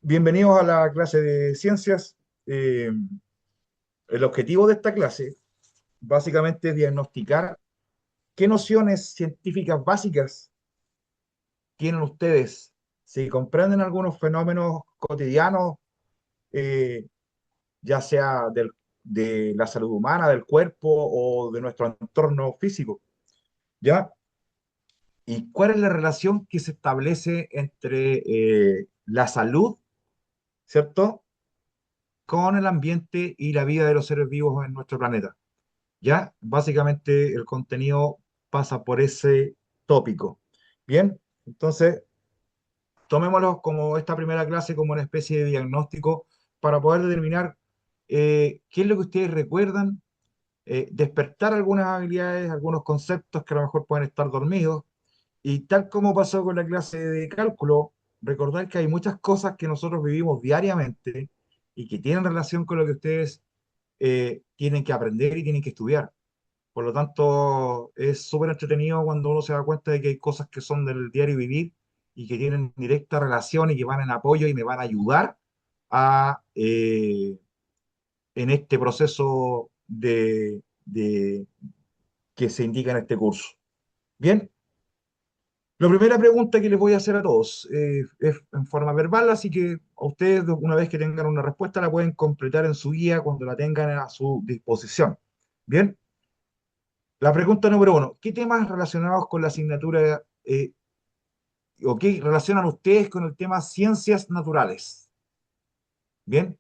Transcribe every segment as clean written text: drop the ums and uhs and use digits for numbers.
Bienvenidos a la clase de ciencias. Eh, el objetivo de esta clase básicamente es diagnosticar qué nociones científicas básicas tienen ustedes, si comprenden algunos fenómenos cotidianos, eh, ya sea de la salud humana, del cuerpo o de nuestro entorno físico, ¿ya? ¿Y cuál es la relación que se establece entre la salud, ¿cierto?, con el ambiente y la vida de los seres vivos en nuestro planeta? ¿Ya? Básicamente el contenido pasa por ese tópico. Bien, entonces tomémoslo como esta primera clase como una especie de diagnóstico para poder determinar qué es lo que ustedes recuerdan, despertar algunas habilidades, algunos conceptos que a lo mejor pueden estar dormidos, y tal como pasó con la clase de cálculo, recordar que hay muchas cosas que nosotros vivimos diariamente y que tienen relación con lo que ustedes tienen que aprender y tienen que estudiar. Por lo tanto, es súper entretenido cuando uno se da cuenta de que hay cosas que son del diario vivir y que tienen directa relación y que van en apoyo y me van a ayudar a, en este proceso que se indica en este curso. Bien, la primera pregunta que les voy a hacer a todos es en forma verbal, así que a ustedes, una vez que tengan una respuesta, la pueden completar en su guía cuando la tengan a su disposición. Bien. La pregunta número uno, ¿qué temas relacionados con la asignatura o qué relacionan ustedes con el tema ciencias naturales? Bien,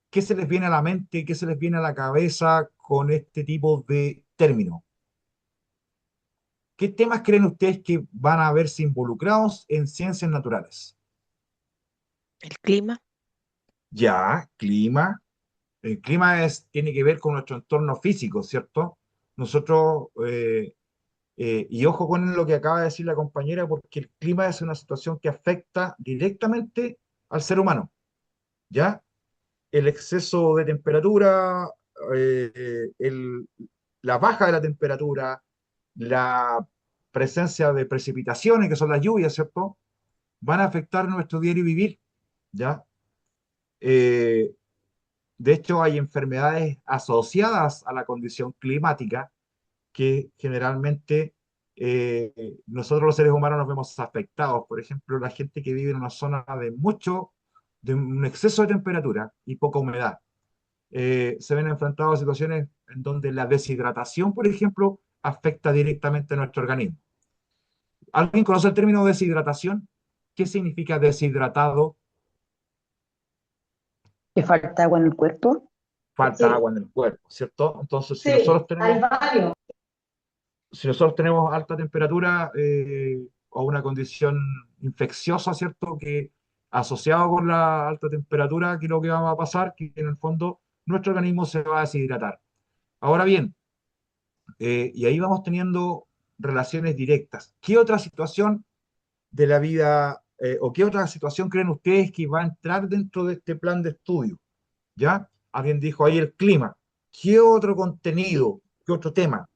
¿qué se les viene a la mente, qué se les viene a la cabeza con este tipo de término? ¿Qué temas creen ustedes que van a verse involucrados en ciencias naturales? El clima, Ya, clima. El clima tiene que ver con nuestro entorno físico, ¿cierto? Nosotros, y ojo con lo que acaba de decir la compañera, porque el clima es una situación que afecta directamente al ser humano, ¿ya? El exceso de temperatura, la baja de la temperatura, la presencia de precipitaciones, que son las lluvias, ¿cierto? Van a afectar nuestro diario vivir, ¿ya? Eh, de hecho, hay enfermedades asociadas a la condición climática que generalmente nosotros los seres humanos nos vemos afectados. Por ejemplo, la gente que vive en una zona de un exceso de temperatura y poca humedad, se ven enfrentados a situaciones en donde la deshidratación, por ejemplo, afecta directamente a nuestro organismo. ¿Alguien conoce el término deshidratación? ¿Qué significa deshidratado? ¿Que falta agua en el cuerpo? Falta Sí, agua en el cuerpo, ¿cierto? Entonces, sí, hay varios. si nosotros tenemos alta temperatura o una condición infecciosa, ¿cierto? Que asociado con la alta temperatura, que lo que va a pasar, que en el fondo nuestro organismo se va a deshidratar. Ahora bien, y ahí vamos teniendo relaciones directas. ¿Qué otra situación de la vida o qué otra situación creen ustedes que va a entrar dentro de este plan de estudio? ¿Ya? Alguien dijo ahí el clima. ¿Qué otro contenido? ¿Qué otro tema?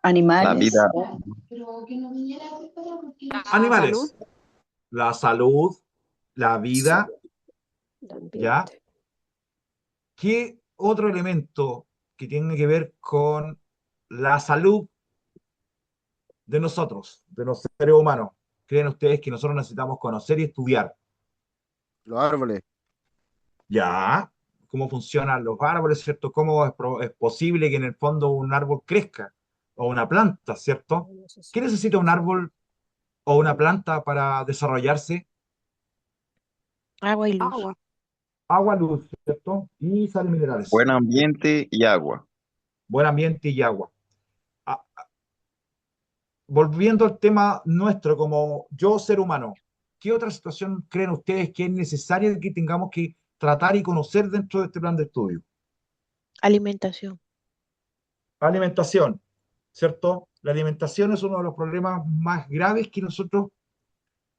La Animales. vida, la salud, Animales. La salud, la vida, el ¿ya? ambiente. ¿Qué otro elemento que tiene que ver con la salud de nosotros, de los seres humanos, creen ustedes que nosotros necesitamos conocer y estudiar? los árboles, ¿Ya? ¿Cómo funcionan los árboles, ¿cierto? ¿Cómo es posible que en el fondo un árbol crezca? O una planta, ¿cierto? ¿Qué necesita un árbol o una planta para desarrollarse? Agua y luz. Agua. Agua, luz, ¿cierto? Y sales minerales. buen ambiente y agua. Buen ambiente y agua. Ah, volviendo al tema nuestro, como yo ser humano, ¿qué otra situación creen ustedes que es necesaria que tengamos que tratar y conocer dentro de este plan de estudio? Alimentación. Alimentación, ¿cierto? La alimentación es uno de los problemas más graves que nosotros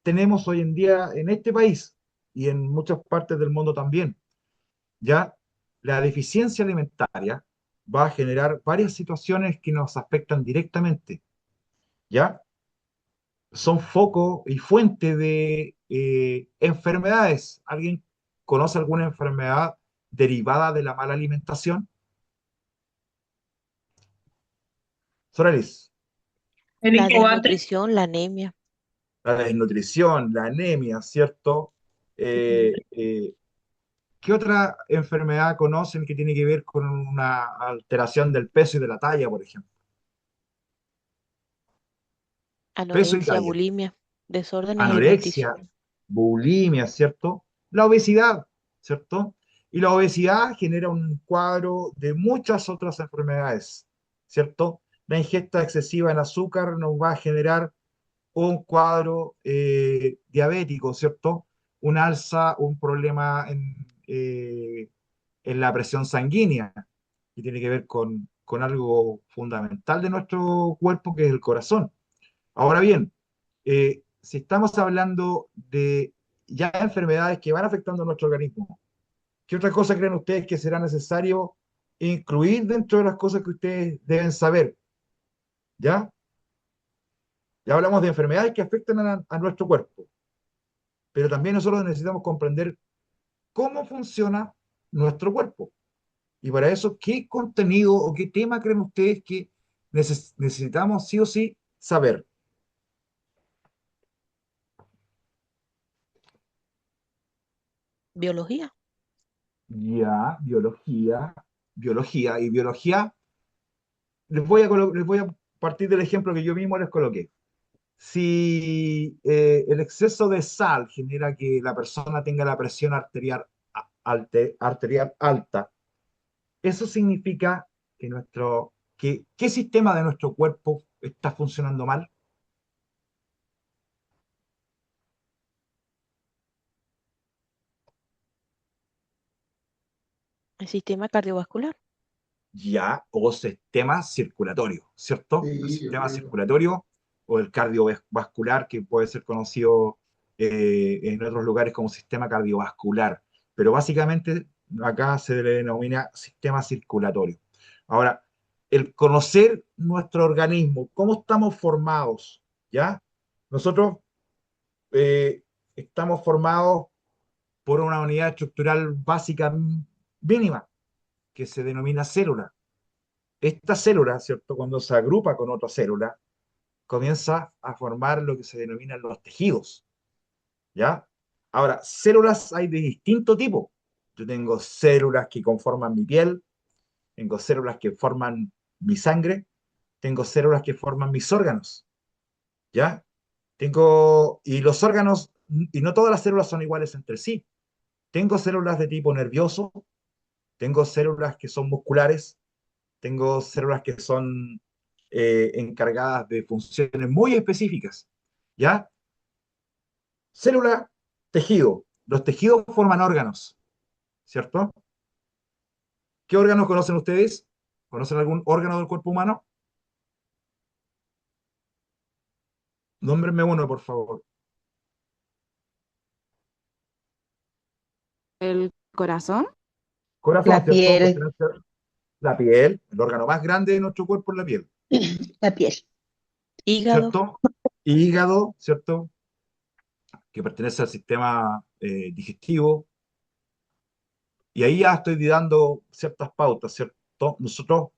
tenemos hoy en día en este país y en muchas partes del mundo también. Ya la deficiencia alimentaria va a generar varias situaciones que nos afectan directamente, ¿ya? Son foco y fuente de enfermedades. ¿Alguien conoce alguna enfermedad derivada de la mala alimentación? Soralis, La desnutrición, la anemia. la desnutrición, la anemia, ¿cierto? ¿Qué otra enfermedad conocen que tiene que ver con una alteración del peso y de la talla, por ejemplo? Peso y Anorexia, talla. bulimia, desórdenes Anorexia, alimenticios. bulimia, ¿cierto? La obesidad, ¿cierto? Y la obesidad genera un cuadro de muchas otras enfermedades, ¿cierto? La ingesta excesiva en azúcar nos va a generar un cuadro diabético, ¿cierto? Un alza, un problema en la presión sanguínea, que tiene que ver con algo fundamental de nuestro cuerpo, que es el corazón. Ahora bien, si estamos hablando de ya enfermedades que van afectando a nuestro organismo, ¿qué otra cosa creen ustedes que será necesario incluir dentro de las cosas que ustedes deben saber? ¿Ya? Ya hablamos de enfermedades que afectan a nuestro cuerpo, pero también nosotros necesitamos comprender cómo funciona nuestro cuerpo. Y para eso, ¿qué contenido o qué tema creen ustedes que necesitamos sí o sí saber? Biología. Ya, biología. Y biología, les voy a partir del ejemplo que yo mismo les coloqué. Si el exceso de sal genera que la persona tenga la presión arterial alta, eso significa que ¿qué sistema de nuestro cuerpo está funcionando mal? El sistema cardiovascular. Ya, o sistema circulatorio, ¿cierto? El Sí, sistema circulatorio o el cardiovascular, que puede ser conocido en otros lugares como sistema cardiovascular, pero básicamente acá se le denomina sistema circulatorio. Ahora, el conocer nuestro organismo, cómo estamos formados, ¿ya? Nosotros estamos formados por una unidad estructural básica mínima, que se denomina célula. Esta célula, ¿cierto? Cuando se agrupa con otra célula, comienza a formar lo que se denominan los tejidos, ¿ya? Ahora, células hay de distinto tipo. Yo tengo células que conforman mi piel, tengo células que forman mi sangre, tengo células que forman mis órganos, ¿ya? Y los órganos, y no todas las células son iguales entre sí. Tengo células de tipo nervioso, tengo células que son musculares, tengo células que son encargadas de funciones muy específicas, ¿ya? Célula, tejido. Los tejidos forman órganos, ¿cierto? ¿Qué órganos conocen ustedes? ¿Conocen algún órgano del cuerpo humano? Nómbrenme uno, por favor. El corazón. Corazón, La ¿cierto? piel, Pertenece a la piel, el órgano más grande de nuestro cuerpo es la piel, la piel. Hígado. ¿cierto? Hígado, ¿cierto? Que pertenece al sistema digestivo. Y ahí ya estoy dando ciertas pautas, ¿cierto? Nosotros,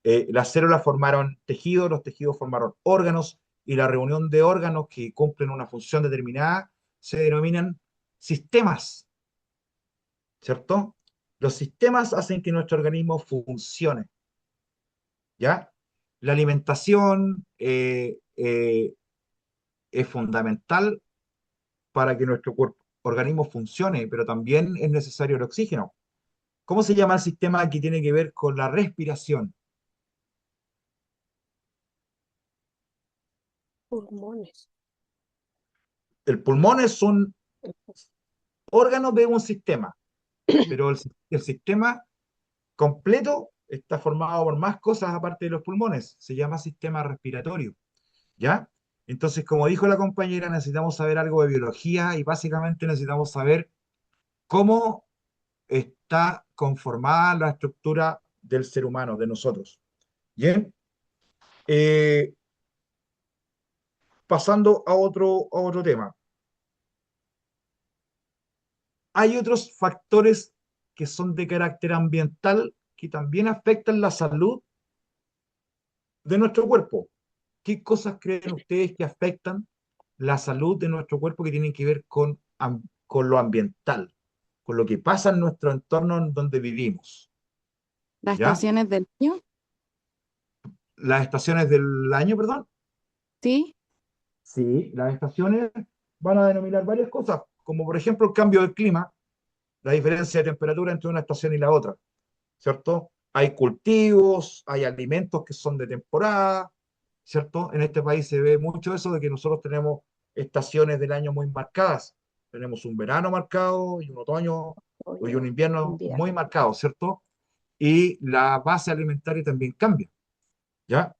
las células formaron tejidos, los tejidos formaron órganos, y la reunión de órganos que cumplen una función determinada se denominan sistemas, ¿cierto? Los sistemas hacen que nuestro organismo funcione, ¿ya? La alimentación es fundamental para que nuestro organismo funcione, pero también es necesario el oxígeno. ¿Cómo se llama el sistema que tiene que ver con la respiración? Pulmones. El pulmón es un órgano de un sistema, pero el sistema completo está formado por más cosas aparte de los pulmones. Se llama sistema respiratorio, ¿ya? Entonces, como dijo la compañera, necesitamos saber algo de biología y básicamente necesitamos saber cómo está conformada la estructura del ser humano, de nosotros. Bien, eh, pasando a otro tema. hay otros factores que son de carácter ambiental que también afectan la salud de nuestro cuerpo. ¿Qué cosas creen ustedes que afectan la salud de nuestro cuerpo que tienen que ver con lo ambiental, con lo que pasa en nuestro entorno en donde vivimos? Las ¿Ya? estaciones del año, Las estaciones del año, perdón. ¿sí? Sí, las estaciones van a denominar varias cosas, como por ejemplo el cambio del clima, la diferencia de temperatura entre una estación y la otra, ¿cierto? Hay cultivos, hay alimentos que son de temporada, ¿cierto? En este país se ve mucho eso de que nosotros tenemos estaciones del año muy marcadas. Tenemos un verano marcado y un otoño y un invierno muy Invierno. marcado, ¿cierto? Y la base alimentaria también cambia, ¿ya?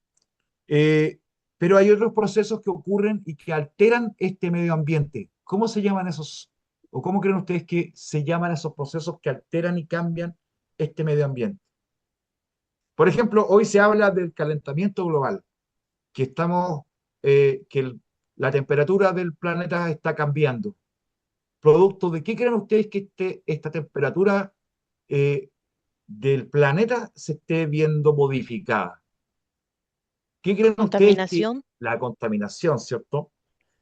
Eh, pero hay otros procesos que ocurren y que alteran este medio ambiente. ¿Cómo se llaman esos, o cómo creen ustedes que se llaman esos procesos que alteran y cambian este medio ambiente? Por ejemplo, hoy se habla del calentamiento global, que estamos, la temperatura del planeta está cambiando. ¿Producto de qué creen ustedes que esta temperatura eh, del planeta se esté viendo modificada? ¿Qué creen ustedes que Contaminación. la contaminación, ¿cierto?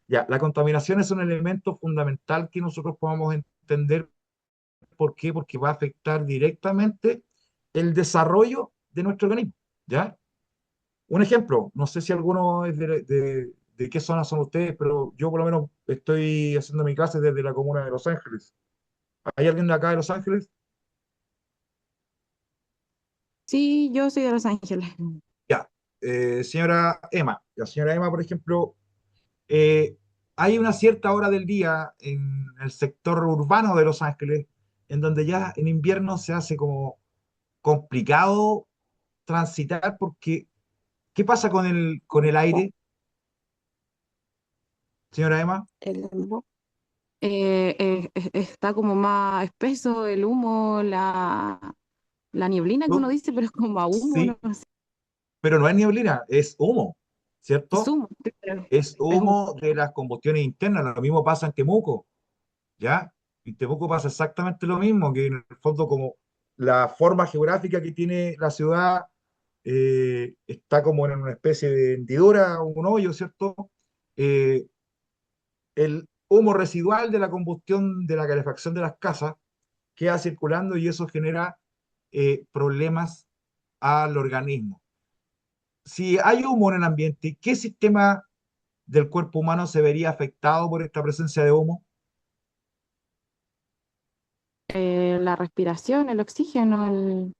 Ya, la contaminación es un elemento fundamental que nosotros podamos entender. ¿Por qué? Porque va a afectar directamente el desarrollo de nuestro organismo, ¿ya? Un ejemplo, no sé si alguno es de qué zona son ustedes, pero yo por lo menos estoy haciendo mi clase desde la comuna de Los Ángeles. ¿Hay alguien de acá de Los Ángeles? Sí, yo soy de Los Ángeles. Ya. Señora Emma, la señora Emma, por ejemplo, eh, hay una cierta hora del día en el sector urbano de Los Ángeles en donde ya en invierno se hace como complicado transitar porque ¿qué pasa con el aire, señora Emma? El limbo. Está como más espeso el humo, la nieblina que uno No, dice, pero es como a humo, sí, no sé. pero no es nieblina, es humo, Es ¿cierto? humo, claro. Es Es humo. humo de las combustiones internas. Lo mismo pasa en Temuco, ¿ya? En Temuco pasa exactamente lo mismo, que en el fondo como la forma geográfica que tiene la ciudad está como en una especie de hendidura, un hoyo, ¿cierto? Eh, el humo residual de la combustión, de la calefacción de las casas, queda circulando y eso genera problemas al organismo. Si hay humo en el ambiente, ¿qué sistema del cuerpo humano se vería afectado por esta presencia de humo? La respiración, el oxígeno,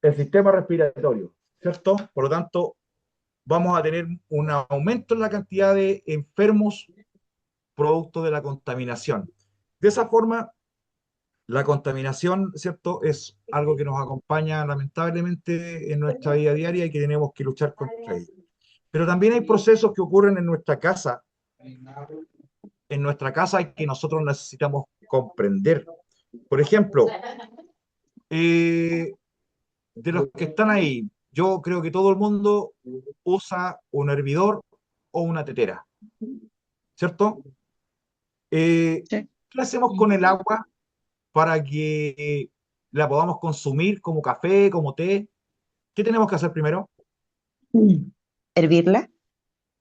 El sistema respiratorio, ¿cierto? Por lo tanto, vamos a tener un aumento en la cantidad de enfermos producto de la contaminación. De esa forma, la contaminación, ¿cierto? Es algo que nos acompaña lamentablemente en nuestra vida diaria y que tenemos que luchar contra ella. Pero también hay procesos que ocurren en nuestra casa y que nosotros necesitamos comprender. Por ejemplo, eh, de los que están ahí, yo creo que todo el mundo usa un hervidor o una tetera, ¿cierto? Sí. ¿Qué hacemos con el agua para que la podamos consumir como café, como té? ¿Qué tenemos que hacer primero? Hervirla.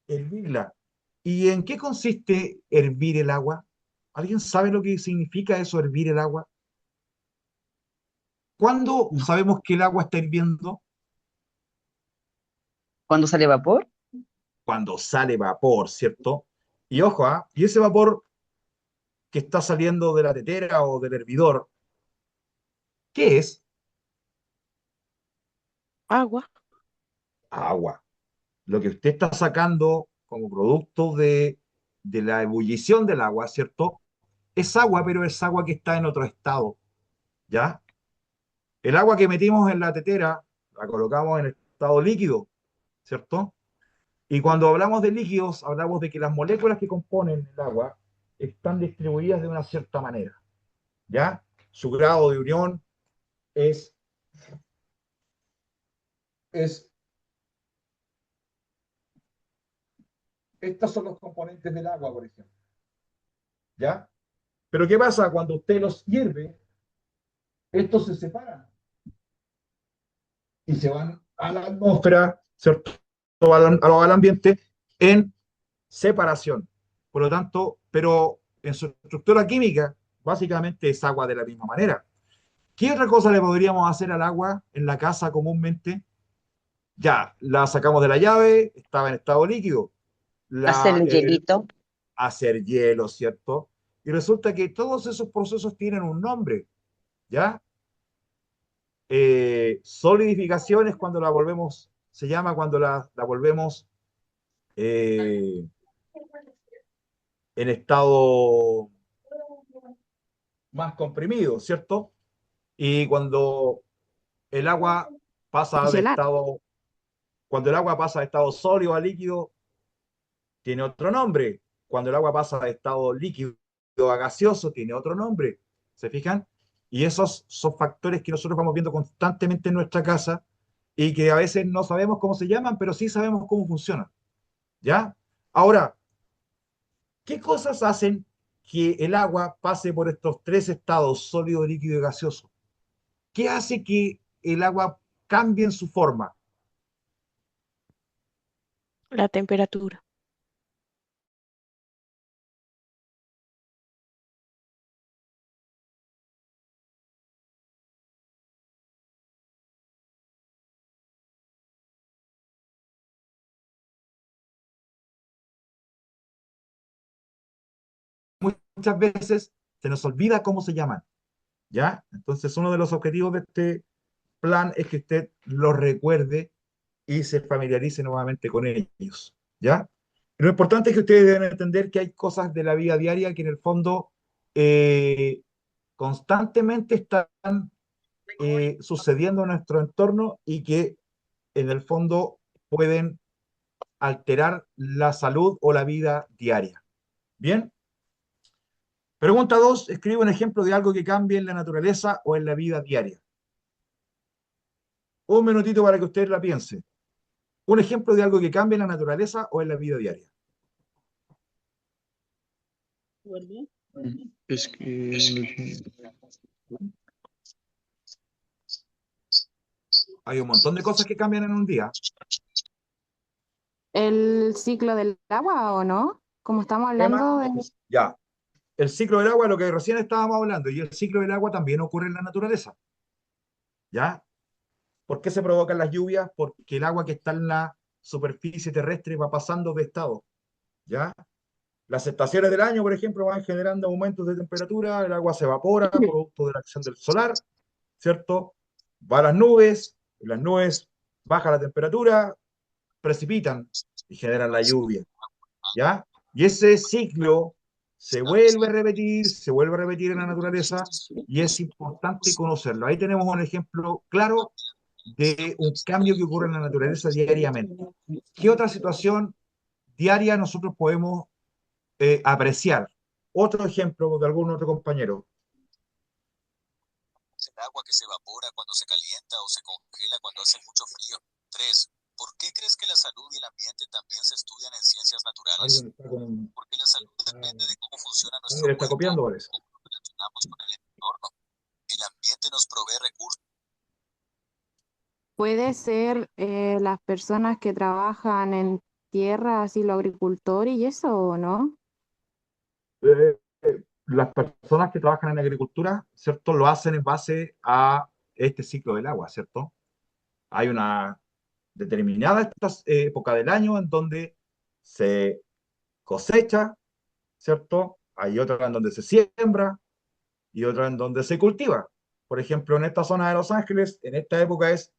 Hervirla. ¿Y en qué consiste hervir el agua? ¿Alguien sabe lo que significa eso, hervir el agua? ¿Cuándo No. sabemos que el agua está hirviendo? Cuando sale vapor, Cuando sale vapor, ¿cierto? Y ojo, ¿ah? Y ese vapor que está saliendo de la tetera o del hervidor, ¿qué es? Agua. Agua. Lo que usted está sacando como producto de la ebullición del agua, ¿cierto? Es agua, pero es agua que está en otro estado, ¿ya? El agua que metimos en la tetera la colocamos en estado líquido, ¿cierto? Y cuando hablamos de líquidos, hablamos de que las moléculas que componen el agua están distribuidas de una cierta manera, ¿ya? Su grado de unión es, es estos son los componentes del agua, por ejemplo, ¿ya? Pero ¿qué pasa? Cuando usted los hierve, estos se separan y se van a la atmósfera, ¿cierto? Al ambiente en separación. Por lo tanto, pero en su estructura química, básicamente es agua de la misma manera. ¿Qué otra cosa le podríamos hacer al agua en la casa comúnmente? Ya, la sacamos de la llave, estaba en estado líquido. Hacer La, un hielito. hacer hielo, ¿cierto? Y resulta que todos esos procesos tienen un nombre, ¿ya? Solidificación es cuando la volvemos, se llama cuando la volvemos eh, en estado más comprimido, ¿cierto? Y cuando el agua pasa de Congelar. estado, cuando el agua pasa de estado sólido a líquido, tiene otro nombre. Cuando el agua pasa de estado líquido a gaseoso, tiene otro nombre. ¿Se fijan? Y esos son factores que nosotros vamos viendo constantemente en nuestra casa y que a veces no sabemos cómo se llaman, pero sí sabemos cómo funcionan. ¿Ya? Ahora, ¿qué cosas hacen que el agua pase por estos tres estados, sólido, líquido y gaseoso? ¿Qué hace que el agua cambie en su forma? La temperatura. Muchas veces se nos olvida cómo se llaman. ¿Ya? Entonces, uno de los objetivos de este plan es que usted los recuerde y se familiarice nuevamente con ellos. ¿Ya? Lo importante es que ustedes deben entender que hay cosas de la vida diaria que en el fondo eh, constantemente están sucediendo en nuestro entorno y que en el fondo pueden alterar la salud o la vida diaria. Bien, pregunta 2. Escribe un ejemplo de algo que cambie en la naturaleza o en la vida diaria. Un minutito para que usted la piense. Un ejemplo de algo que cambie en la naturaleza o en la vida diaria. Es que Hay un montón de cosas que cambian en un día. ¿El ciclo del agua o no? Como estamos Tema, hablando de... ya. El ciclo del agua, lo que recién estábamos hablando, y el ciclo del agua también ocurre en la naturaleza. ¿Ya? ¿Por qué se provocan las lluvias? Porque el agua que está en la superficie terrestre va pasando de estado. ¿Ya? Las estaciones del año, por ejemplo, van generando aumentos de temperatura, el agua se evapora producto de la acción del solar, ¿cierto? Va a las nubes baja la temperatura, precipitan y generan la lluvia, ¿ya? Y ese ciclo se vuelve a repetir en la naturaleza y es importante conocerlo. Ahí tenemos un ejemplo claro de un cambio que ocurre en la naturaleza diariamente. ¿Qué otra situación diaria nosotros podemos apreciar? Otro ejemplo de algún otro compañero. El agua que se evapora cuando se calienta o se congela cuando hace mucho frío. 3. ¿Por qué crees que la salud y el ambiente también se estudian en ciencias naturales? Alguien está con, Porque la salud está, depende de cómo funciona nuestro alguien está cuerpo, copiando, parece. cómo nos relacionamos con el entorno. El ambiente nos provee recursos. Puede ser las personas que trabajan en tierra, así los agricultores y eso, ¿o no? Las personas que trabajan en agricultura, ¿cierto? Lo hacen en base a este ciclo del agua, ¿cierto? Hay una determinada época del año en donde se cosecha, ¿cierto? Hay otra en donde se siembra y otra en donde se cultiva. Por ejemplo, en esta zona de Los Ángeles, en esta época es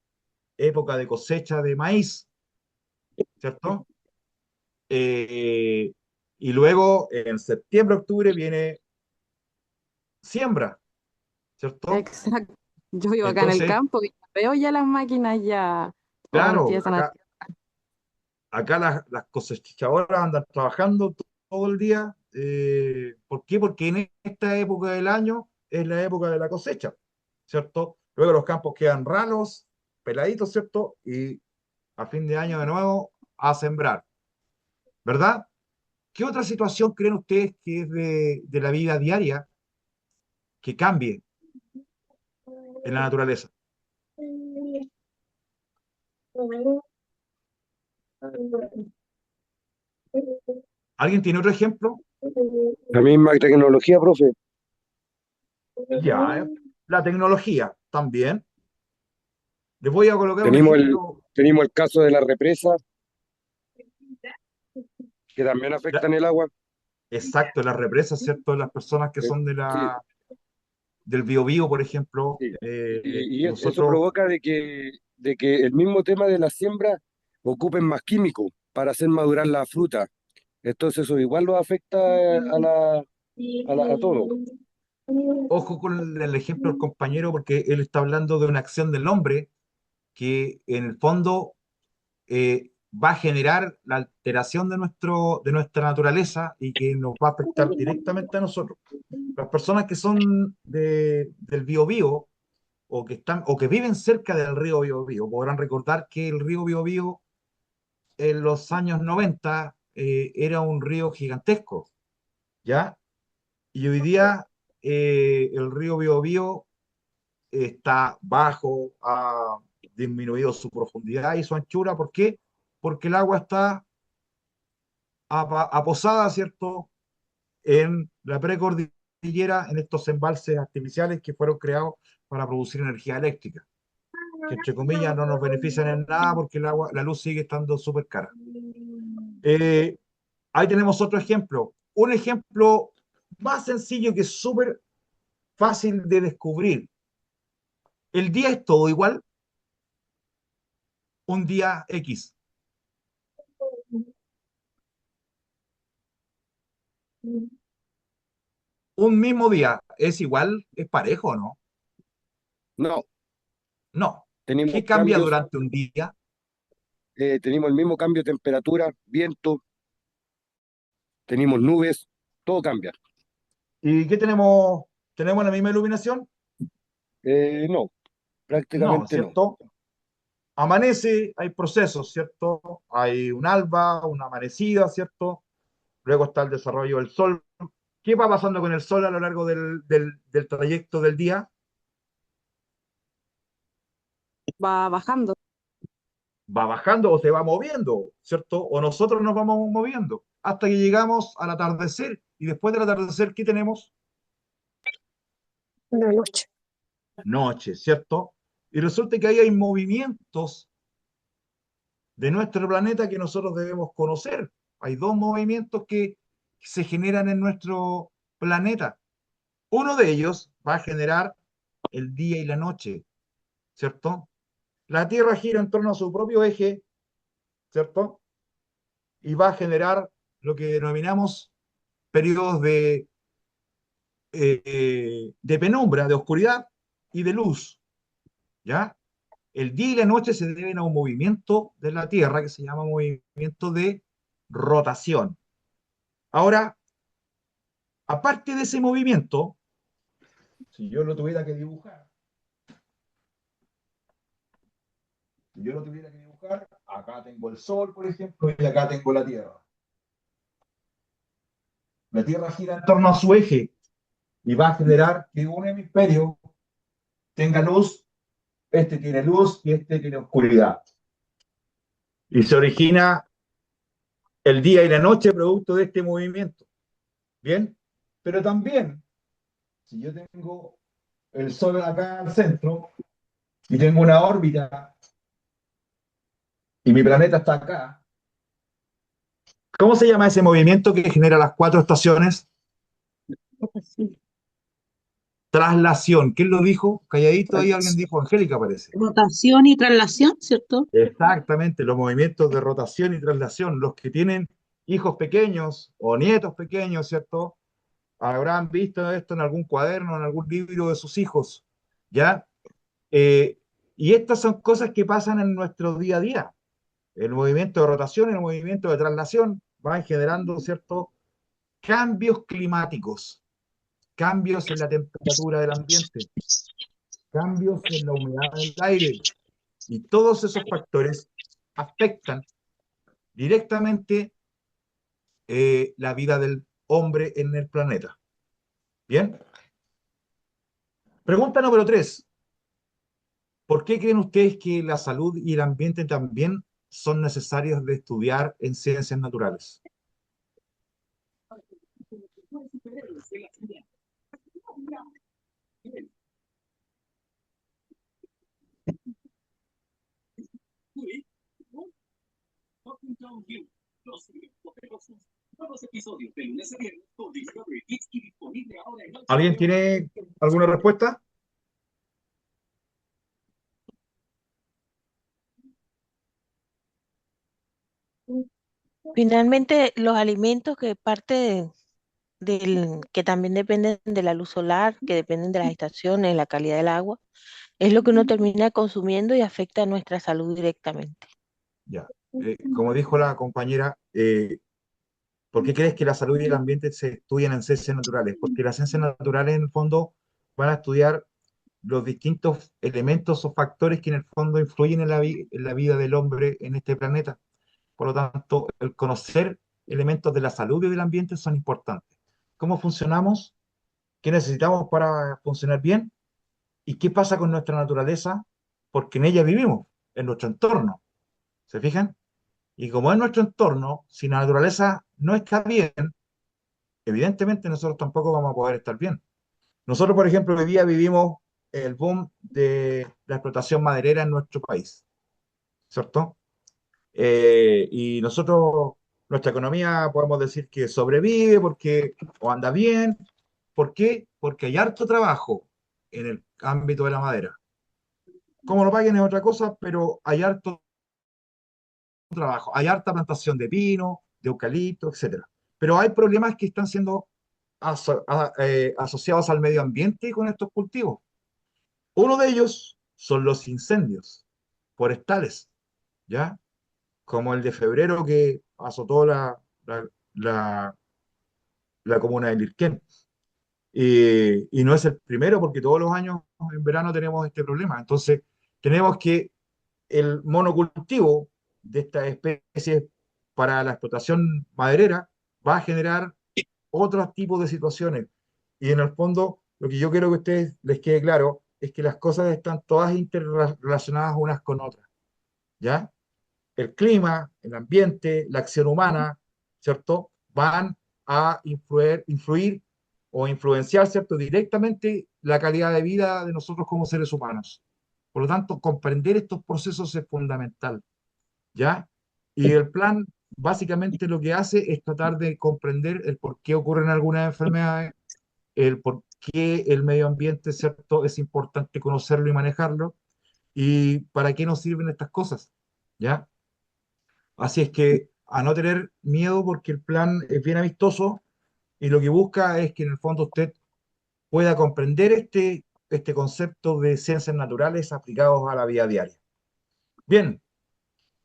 época de cosecha de maíz, ¿cierto? Eh, y luego en septiembre, octubre viene siembra, ¿cierto? Exacto. Yo vivo acá en el Entonces, campo y veo ya las máquinas ya, o claro, empiezan a... acá las cosechadoras andan trabajando todo el día. ¿Por qué? Porque en esta época del año es la época de la cosecha, ¿cierto? Luego los campos quedan ralos, peladitos, ¿cierto? Y a fin de año de nuevo a sembrar, ¿verdad? ¿Qué otra situación creen ustedes que es de la vida diaria que cambie en la naturaleza? ¿Alguien tiene otro ejemplo? La misma tecnología, profe. Ya, la tecnología también. Les voy a colocar un Tenemos ejemplo. tenemos el caso de la represa, que también La- afectan el agua. exacto, las represas, ¿cierto? Las personas que Eh, son sí, del Biobío, por ejemplo, sí. Eso nosotros, provoca de que el mismo tema de la siembra ocupen más químicos para hacer madurar la fruta. Entonces eso igual lo afecta a todo. ojo con el ejemplo del compañero, porque él está hablando de una acción del hombre que en el fondo va a generar la alteración de nuestra naturaleza y que nos va a afectar directamente a nosotros. Las personas que son del Biobío o que viven cerca del río Biobío podrán recordar que el río Biobío en los años 90 era un río gigantesco, ¿ya? Y hoy día el río Biobío está bajo, ha disminuido su profundidad y su anchura. ¿Por qué? Porque el agua está aposada, ¿cierto?, en la precordillera, en estos embalses artificiales que fueron creados para producir energía eléctrica, que entre comillas no nos benefician en nada porque el agua, la luz sigue estando súper cara. Eh, Ahí tenemos otro ejemplo. Un ejemplo más sencillo que es súper fácil de descubrir. El día es todo igual, un día X. Un mismo día es igual, es parejo, ¿no? No, No. tenemos ¿Qué cambia cambios, durante un día? tenemos el mismo cambio de temperatura, viento, tenemos nubes, todo cambia. ¿Y qué tenemos? ¿Tenemos la misma iluminación? No, No, prácticamente no. ¿cierto? Amanece, hay procesos, ¿cierto? Hay un alba, una amanecida, ¿cierto? Luego está el desarrollo del sol. ¿Qué va pasando con el sol a lo largo del trayecto del día? Va bajando. Va bajando o se va moviendo, ¿cierto? O nosotros nos vamos moviendo hasta que llegamos al atardecer. Y después del atardecer, ¿qué tenemos? La noche. Noche, ¿cierto? Y resulta que ahí hay movimientos de nuestro planeta que nosotros debemos conocer. Hay dos movimientos que se generan en nuestro planeta. Uno de ellos va a generar el día y la noche, ¿cierto? La Tierra gira en torno a su propio eje, ¿cierto? Y va a generar lo que denominamos periodos de penumbra, de oscuridad y de luz, ¿ya? El día y la noche se deben a un movimiento de la Tierra que se llama movimiento de rotación. Ahora, aparte de ese movimiento, si yo lo tuviera que dibujar, acá tengo el Sol, por ejemplo, y acá tengo la Tierra. La Tierra gira en torno a su eje y va a generar que un hemisferio tenga luz, este tiene luz y este tiene oscuridad. Y se origina el día y la noche producto de este movimiento. ¿Bien? Pero también, si yo tengo el Sol acá al centro y tengo una órbita y mi planeta está acá, ¿cómo se llama ese movimiento que genera las cuatro estaciones? Traslación. ¿Quién lo dijo? Calladito ahí alguien dijo, Angélica parece. Rotación y traslación, ¿cierto? Exactamente, los movimientos de rotación y traslación. Los que tienen hijos pequeños o nietos pequeños, ¿cierto? Habrán visto esto en algún cuaderno, en algún libro de sus hijos, ¿ya? Eh, y estas son cosas que pasan en nuestro día a día. El movimiento de rotación y el movimiento de traslación van generando, ¿cierto?, cambios climáticos, cambios en la temperatura del ambiente, cambios en la humedad del aire. Y todos esos factores afectan directamente la vida del hombre en el planeta. ¿Bien? Pregunta número 3. ¿Por qué creen ustedes que la salud y el ambiente también son necesarios de estudiar en ciencias naturales? ¿Alguien tiene alguna respuesta? Finalmente, los alimentos que que también dependen de la luz solar, que dependen de las estaciones, la calidad del agua, es lo que uno termina consumiendo y afecta a nuestra salud directamente. Ya. Como dijo la compañera, ¿por qué crees que la salud y el ambiente se estudian en ciencias naturales? Porque las ciencias naturales en el fondo van a estudiar los distintos elementos o factores que en el fondo influyen en la vida del hombre en este planeta. Por lo tanto, el conocer elementos de la salud y del ambiente son importantes. ¿Cómo funcionamos? ¿Qué necesitamos para funcionar bien? ¿Y qué pasa con nuestra naturaleza? Porque en ella vivimos, en nuestro entorno. ¿Se fijan? Y como es nuestro entorno, si la naturaleza no está bien, evidentemente nosotros tampoco vamos a poder estar bien. Nosotros, por ejemplo, hoy día vivimos el boom de la explotación maderera en nuestro país, ¿cierto? Y nosotros, nuestra economía podemos decir que sobrevive porque, o anda bien. ¿Por qué? Porque hay harto trabajo en el ámbito de la madera. Cómo lo paguen es otra cosa, pero hay harto trabajo, hay harta plantación de pino, de eucalipto, etcétera. Pero hay problemas que están siendo asociados al medio ambiente con estos cultivos. Uno de ellos son los incendios forestales, ¿ya? Como el de febrero que azotó la, la comuna de Lirquén. Y no es el primero porque todos los años en verano tenemos este problema. Entonces, tenemos que el monocultivo de estas especies para la explotación maderera va a generar otros tipos de situaciones. Y en el fondo, lo que yo quiero que a ustedes les quede claro es que las cosas están todas interrelacionadas unas con otras, ¿ya? El clima, el ambiente, la acción humana, ¿cierto? Van a influir o influenciar, ¿cierto? Directamente la calidad de vida de nosotros como seres humanos. Por lo tanto, comprender estos procesos es fundamental, ¿ya? Y el plan básicamente lo que hace es tratar de comprender el por qué ocurren algunas enfermedades, el por qué el medio ambiente, ¿cierto? Es importante conocerlo y manejarlo y para qué nos sirven estas cosas, ¿ya? Así es que a no tener miedo porque el plan es bien amistoso y lo que busca es que en el fondo usted pueda comprender este concepto de ciencias naturales aplicados a la vida diaria. Bien,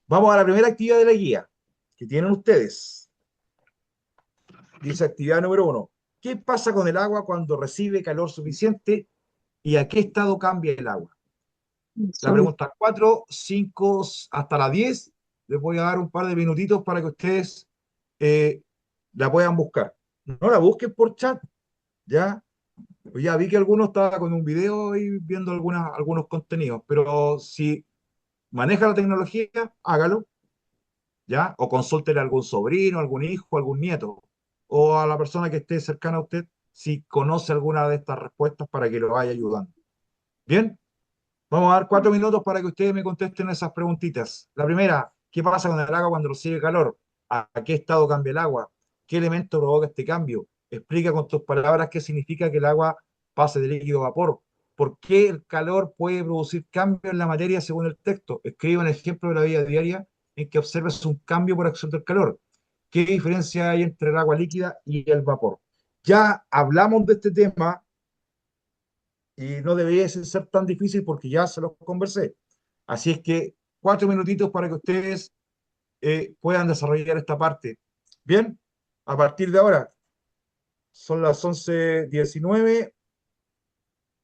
vamos a la primera actividad de la guía que tienen ustedes. Dice actividad número 1. ¿Qué pasa con el agua cuando recibe calor suficiente y a qué estado cambia el agua? La pregunta 4, 5, hasta la 10. Les voy a dar un par de minutitos para que ustedes eh, la puedan buscar. No la busquen por chat, ¿ya? Pues ya vi que algunos estaban con un video y viendo algunos contenidos, pero si maneja la tecnología, hágalo, ¿ya? O consúltele a algún sobrino, algún hijo, algún nieto, o a la persona que esté cercana a usted, si conoce alguna de estas respuestas para que lo vaya ayudando. Bien, vamos a dar 4 minutos para que ustedes me contesten esas preguntitas. La primera, ¿qué pasa con el agua cuando recibe calor? ¿A qué estado cambia el agua? ¿Qué elemento provoca este cambio? Explica con tus palabras qué significa que el agua pase de líquido a vapor. ¿Por qué el calor puede producir cambios en la materia según el texto? Escribe un ejemplo de la vida diaria en que observes un cambio por acción del calor. ¿Qué diferencia hay entre el agua líquida y el vapor? Ya hablamos de este tema y no debería ser tan difícil porque ya se los conversé. Así es que 4 minutitos para que ustedes puedan desarrollar esta parte. Bien, a partir de ahora son las 11:19,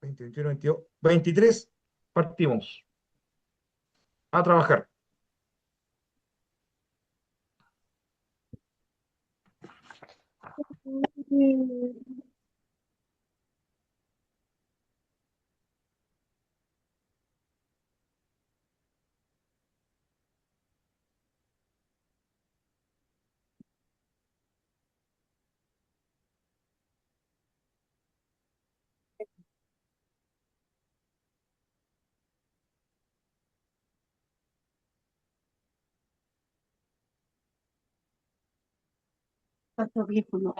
20, 21, 22, 23, partimos a trabajar. Pato viejo, no.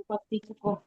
Patito.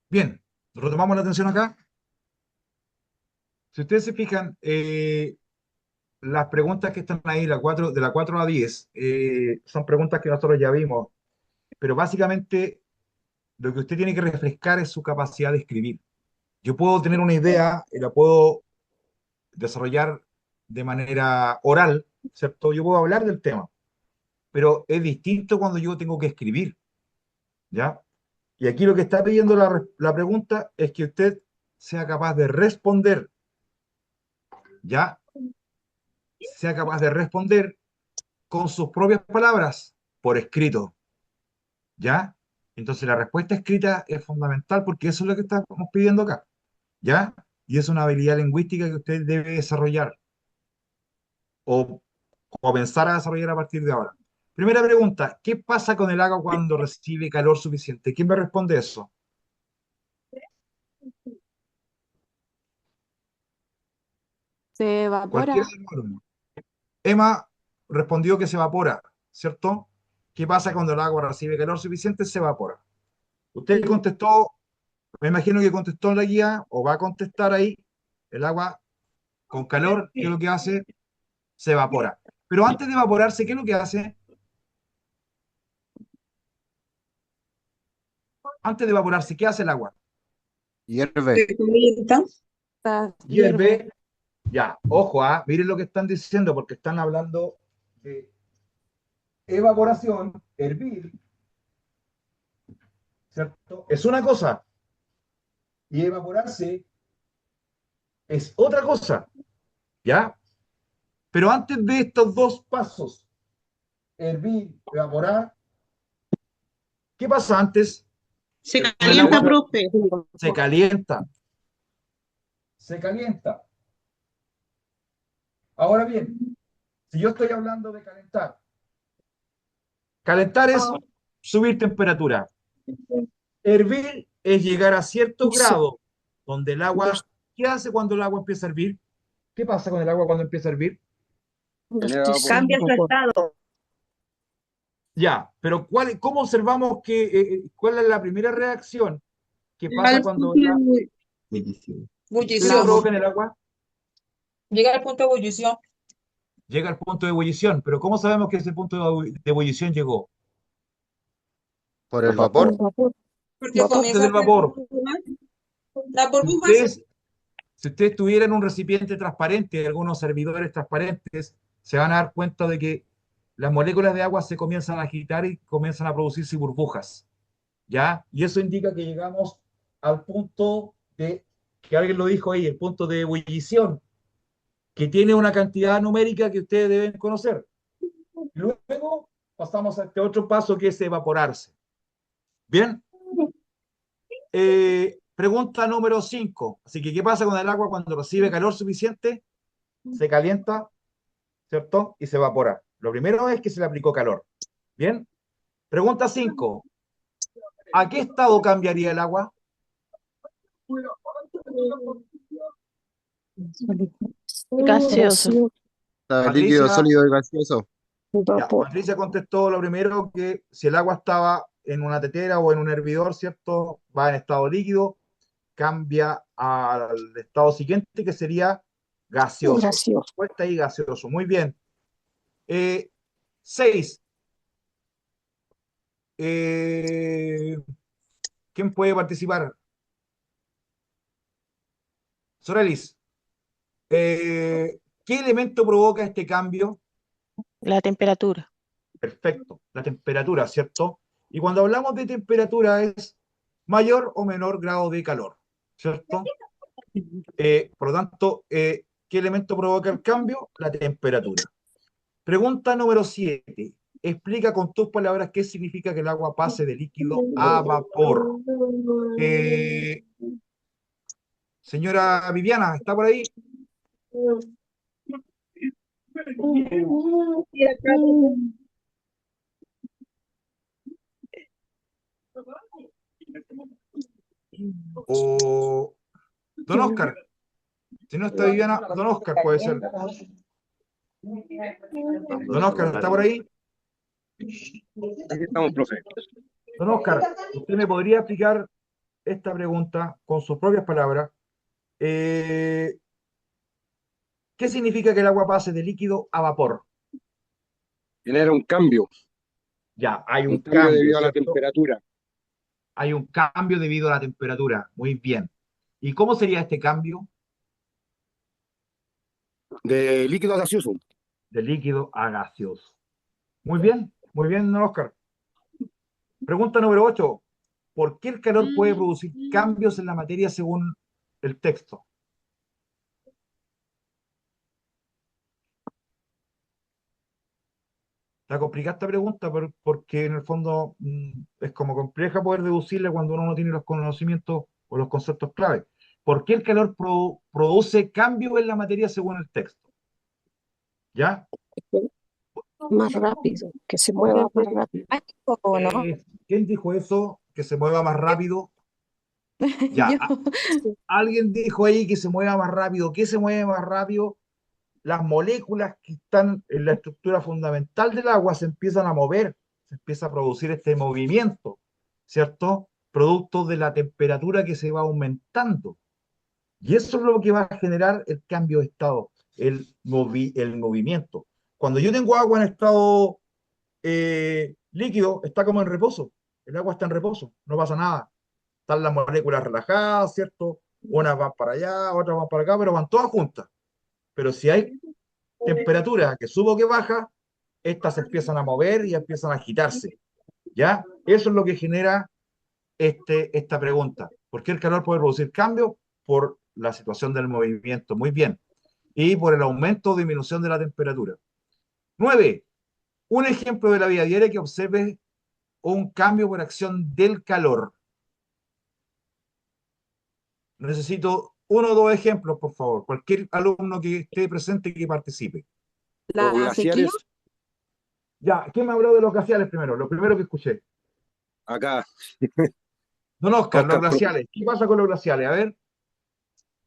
Bien, retomamos la atención acá. Si ustedes se fijan, las preguntas que están ahí, de la 4 a 10, son preguntas que nosotros ya vimos, pero básicamente lo que usted tiene que refrescar es su capacidad de escribir. Yo puedo tener una idea y la puedo desarrollar de manera oral, ¿cierto? Yo puedo hablar del tema, pero es distinto cuando yo tengo que escribir, ¿ya? Y aquí lo que está pidiendo la pregunta es que usted sea capaz de responder, ¿ya? Sea capaz de responder con sus propias palabras por escrito, ¿ya? Entonces la respuesta escrita es fundamental porque eso es lo que estamos pidiendo acá, ¿ya? Y es una habilidad lingüística que usted debe desarrollar o comenzar a desarrollar a partir de ahora. Primera pregunta, ¿qué pasa con el agua cuando recibe calor suficiente? ¿Quién me responde eso? Se evapora. Cualquiera de los alumnos. Emma respondió que se evapora, ¿cierto? ¿Qué pasa cuando el agua recibe calor suficiente? Se evapora. Usted Sí. contestó, me imagino que contestó en la guía o va a contestar ahí, el agua con calor, ¿qué es lo que hace? Se evapora. Pero antes de evaporarse, ¿qué es lo que hace? Antes de evaporarse, ¿qué hace el agua? Hierve. Se calienta. Hierve. Ya, ojo, miren lo que están diciendo, porque están hablando de evaporación, hervir, ¿cierto? Es una cosa, y evaporarse es otra cosa, ¿ya? Pero antes de estos dos pasos, hervir, evaporar, ¿qué pasa antes? Se El calienta, agua profe. se calienta. Se calienta. Ahora bien, si yo estoy hablando de calentar, calentar es subir temperatura. Hervir es llegar a cierto grado donde el agua, ¿qué hace cuando el agua empieza a hervir? ¿Qué pasa con el agua cuando empieza a hervir? Genera vapor. Cambia su estado. Ya, pero ¿cómo observamos cuál es la primera reacción que pasa Al cuando punto la de ¿qué ebullición. provoca en el agua? Llega al punto de ebullición. Llega al punto de ebullición, pero ¿cómo sabemos que ese punto de ebullición llegó? Por el vapor. Porque Antes comienza a del vapor. las Si burbujas. ustedes tuvieran un recipiente transparente, algunos servidores transparentes, se van a dar cuenta de que las moléculas de agua se comienzan a agitar y comienzan a producirse burbujas, ¿ya? Y eso indica que llegamos al punto que alguien lo dijo ahí, el punto de ebullición, que tiene una cantidad numérica que ustedes deben conocer. Luego pasamos a este otro paso que es evaporarse. Bien. Pregunta número 5. Así que, ¿qué pasa con el agua cuando recibe calor suficiente? Se calienta, ¿cierto? Y se evapora. Lo primero es que se le aplicó calor. Bien. Pregunta 5. ¿A qué estado cambiaría el agua? Gaseoso. Líquido, Patricia, sólido y gaseoso. ya, Patricia contestó lo primero, que si el agua estaba en una tetera o en un hervidor, ¿cierto? Va en estado líquido, cambia al estado siguiente, que sería gaseoso. Respuesta ahí, gaseoso. Muy bien. 6. ¿Quién puede participar? Sorelis, ¿qué elemento provoca este cambio? La temperatura. Perfecto, la temperatura, ¿cierto? Y cuando hablamos de temperatura es mayor o menor grado de calor, ¿cierto? Por lo tanto, ¿qué elemento provoca el cambio? La temperatura. Pregunta número 7. Explica con tus palabras qué significa que el agua pase de líquido a vapor. Señora Viviana, ¿está por ahí? O don Oscar. Si no está Viviana, don Oscar puede ser. Don Oscar, ¿está por ahí? Aquí estamos, profe. Don Oscar, ¿usted me podría explicar esta pregunta con sus propias palabras? ¿Qué significa que el agua pase de líquido a vapor? Genera un cambio. Ya, hay un cambio cambio, debido a la ¿cierto? temperatura. Hay un cambio debido a la temperatura. Muy bien. ¿Y cómo sería este cambio? De líquido a gaseoso. De líquido a gaseoso. Muy bien, don Oscar. Pregunta número 8. ¿Por qué el calor puede producir cambios en la materia según el texto? Está complicada esta pregunta porque en el fondo es como compleja poder deducirla cuando uno no tiene los conocimientos o los conceptos clave. ¿Por qué el calor produce cambios en la materia según el texto? ¿Ya? Más rápido, que se mueva más rápido. ¿O no? ¿Quién dijo eso? Que se mueva más rápido. Ya, Yo. alguien dijo ahí que se mueva más rápido. ¿Qué se mueve más rápido? Las moléculas que están en la estructura fundamental del agua se empiezan a mover, se empieza a producir este movimiento, ¿cierto? Producto de la temperatura que se va aumentando. Y eso es lo que va a generar el cambio de estado, el movimiento. Cuando yo tengo agua en estado líquido, está como en reposo. El agua está en reposo, no pasa nada. están las moléculas relajadas, ¿cierto? Unas van para allá, otras van para acá, pero van todas juntas. Pero si hay temperatura que sube o que baja, estas se empiezan a mover y empiezan a agitarse, ¿ya? Eso es lo que genera esta pregunta. ¿Por qué el calor puede producir cambios? Por la situación del movimiento, muy bien. Y por el aumento o disminución de la temperatura. 9. Un ejemplo de la vida diaria que observe un cambio por acción del calor. Necesito uno o dos ejemplos, por favor. Cualquier alumno que esté presente y que participe. Los La sequía, glaciares, Ya, ¿quién me habló de los glaciales primero? Lo primero que escuché. acá, Don Oscar, los Oscar, glaciales. ¿Qué pasa con los glaciales? A ver.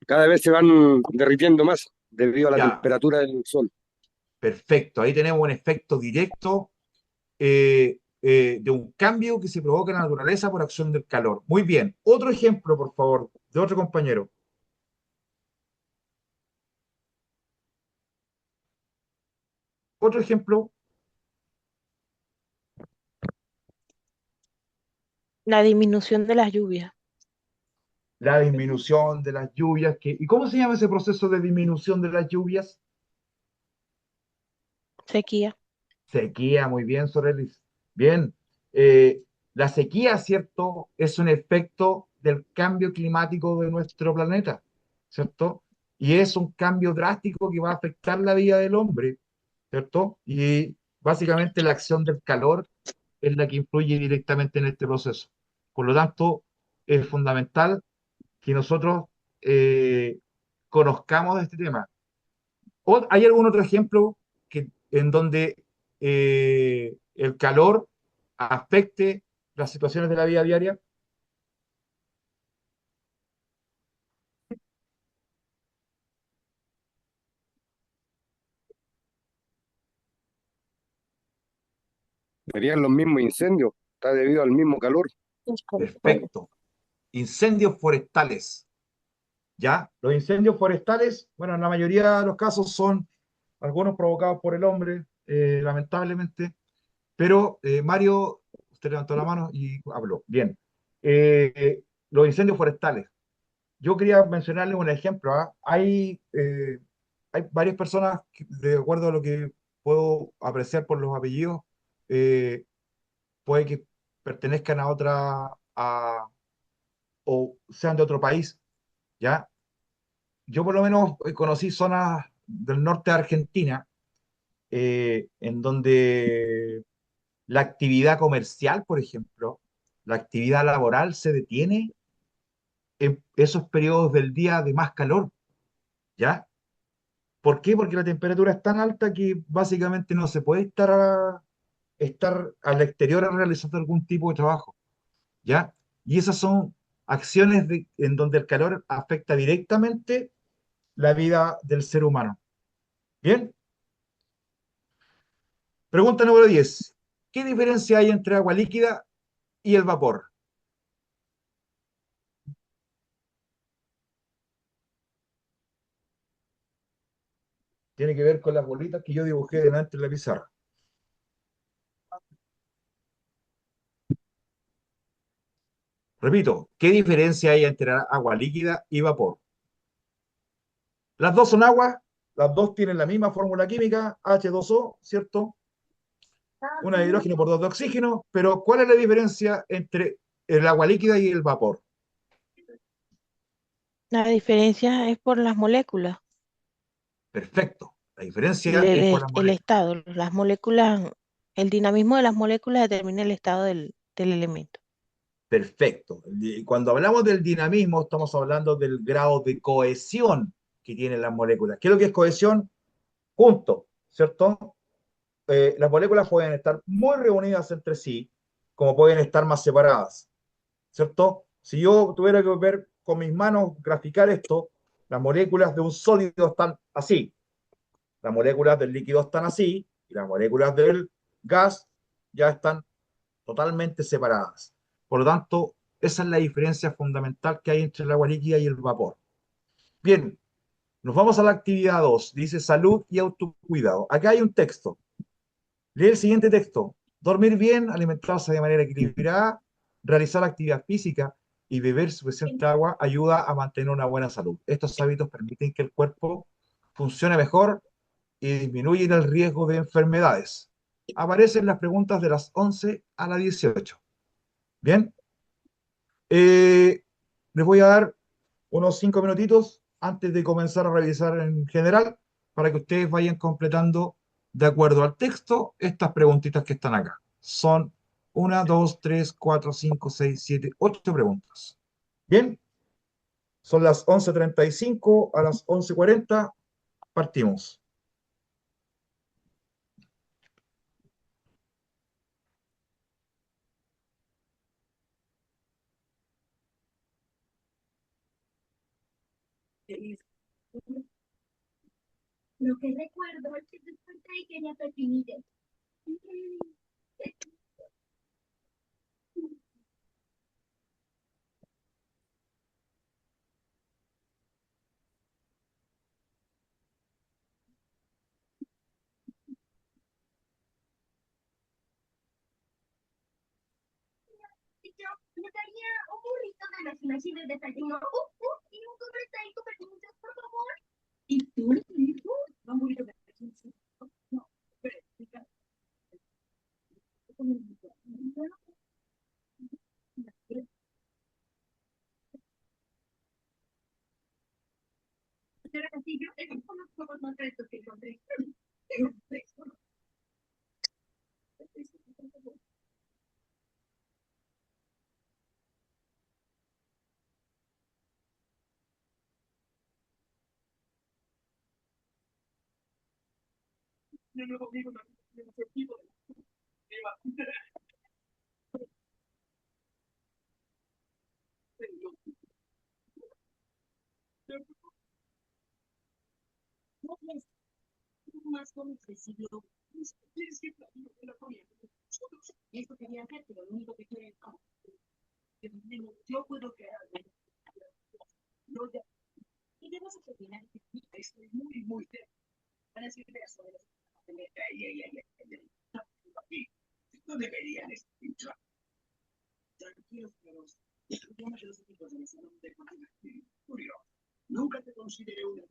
cada vez se van derritiendo más debido a la Ya, temperatura del sol. perfecto. Ahí tenemos un efecto directo de un cambio que se provoca en la naturaleza por acción del calor. Muy bien. Otro ejemplo, por favor, de otro compañero. Otro ejemplo, La disminución de las lluvias, la disminución de las lluvias. ¿Y cómo se llama ese proceso de disminución de las lluvias? sequía. Sequía, muy bien, Sorelis. Bien. Eh, la sequía, ¿cierto? Es un efecto del cambio climático de nuestro planeta, ¿cierto? Y es un cambio drástico que va a afectar la vida del hombre, ¿cierto? Y básicamente la acción del calor es la que influye directamente en este proceso. Por lo tanto, es fundamental que nosotros eh, conozcamos este tema. ¿Hay algún otro ejemplo en donde el calor afecte las situaciones de la vida diaria? Serían los mismos incendios, está debido al mismo calor. Perfecto. Incendios forestales. ¿Ya? Los incendios forestales, bueno, en la mayoría de los casos son algunos provocados por el hombre, lamentablemente, pero Mario, usted levantó la mano y habló. Bien. Los incendios forestales. Yo quería mencionarles un ejemplo. ¿Ah? Hay varias personas, de acuerdo a lo que puedo apreciar por los apellidos, eh, puede que pertenezcan a o sean de otro país, ¿ya? Yo por lo menos conocí zonas del norte de Argentina, en donde la actividad comercial, por ejemplo, la actividad laboral se detiene en esos periodos del día de más calor, ¿ya? ¿Por qué? Porque la temperatura es tan alta que básicamente no se puede estar al exterior realizando algún tipo de trabajo, ¿ya? Y esas son acciones en donde el calor afecta directamente la vida del ser humano. ¿Bien? Pregunta número 10. ¿Qué diferencia hay entre agua líquida y el vapor? Tiene que ver con las bolitas que yo dibujé delante en la pizarra. Repito, ¿qué diferencia hay entre agua líquida y vapor? Las dos son agua, las dos tienen la misma fórmula química, H2O, ¿cierto? Una de hidrógeno por dos de oxígeno, pero ¿cuál es la diferencia entre el agua líquida y el vapor? La diferencia es por las moléculas, Perfecto. La diferencia es por las el moléculas. estado. Las moléculas, el dinamismo de las moléculas determina el estado del elemento. Perfecto. Y cuando hablamos del dinamismo, estamos hablando del grado de cohesión que tienen las moléculas. ¿Qué es lo que es cohesión? Junto, ¿cierto? Las moléculas pueden estar muy reunidas entre sí, como pueden estar más separadas, ¿cierto? Si yo tuviera que ver con mis manos, graficar esto, las moléculas de un sólido están así, las moléculas del líquido están así, y las moléculas del gas ya están totalmente separadas. Por lo tanto, esa es la diferencia fundamental que hay entre el agua líquida y el vapor. Bien, nos vamos a la actividad 2. Dice salud y autocuidado. Acá hay un texto. Lee el siguiente texto. Dormir bien, alimentarse de manera equilibrada, realizar actividad física y beber suficiente agua ayuda a mantener una buena salud. Estos hábitos permiten que el cuerpo funcione mejor y disminuyen el riesgo de enfermedades. Aparecen las preguntas de las 11 a las 18. Bien, les voy a dar unos 5 minutitos antes de comenzar a revisar en general para que ustedes vayan completando de acuerdo al texto estas preguntitas que están acá. Son 8 preguntas. Bien, son las 11:35, a las 11:40 partimos. Lo que recuerdo es que desperté y quería pepinillos. Y yo me traía un burrito de las imágenes de desayuno. Y un cobrecito pepinillos, por favor. ¿Y tú le dijo? Un burrito de desayuno. No, pero señora Castillo, esos son los juegos más retos que encontré. Yo luego digo, no, más jóvenes del siglo y esto quería hacer, pero lo único que quiere es como yo puedo crear no ya y debemos terminar esto es muy cerca van a decir eso de no deberían escuchar tranquilos pero yo no sé los equipos de la salud de curioso nunca te consideré una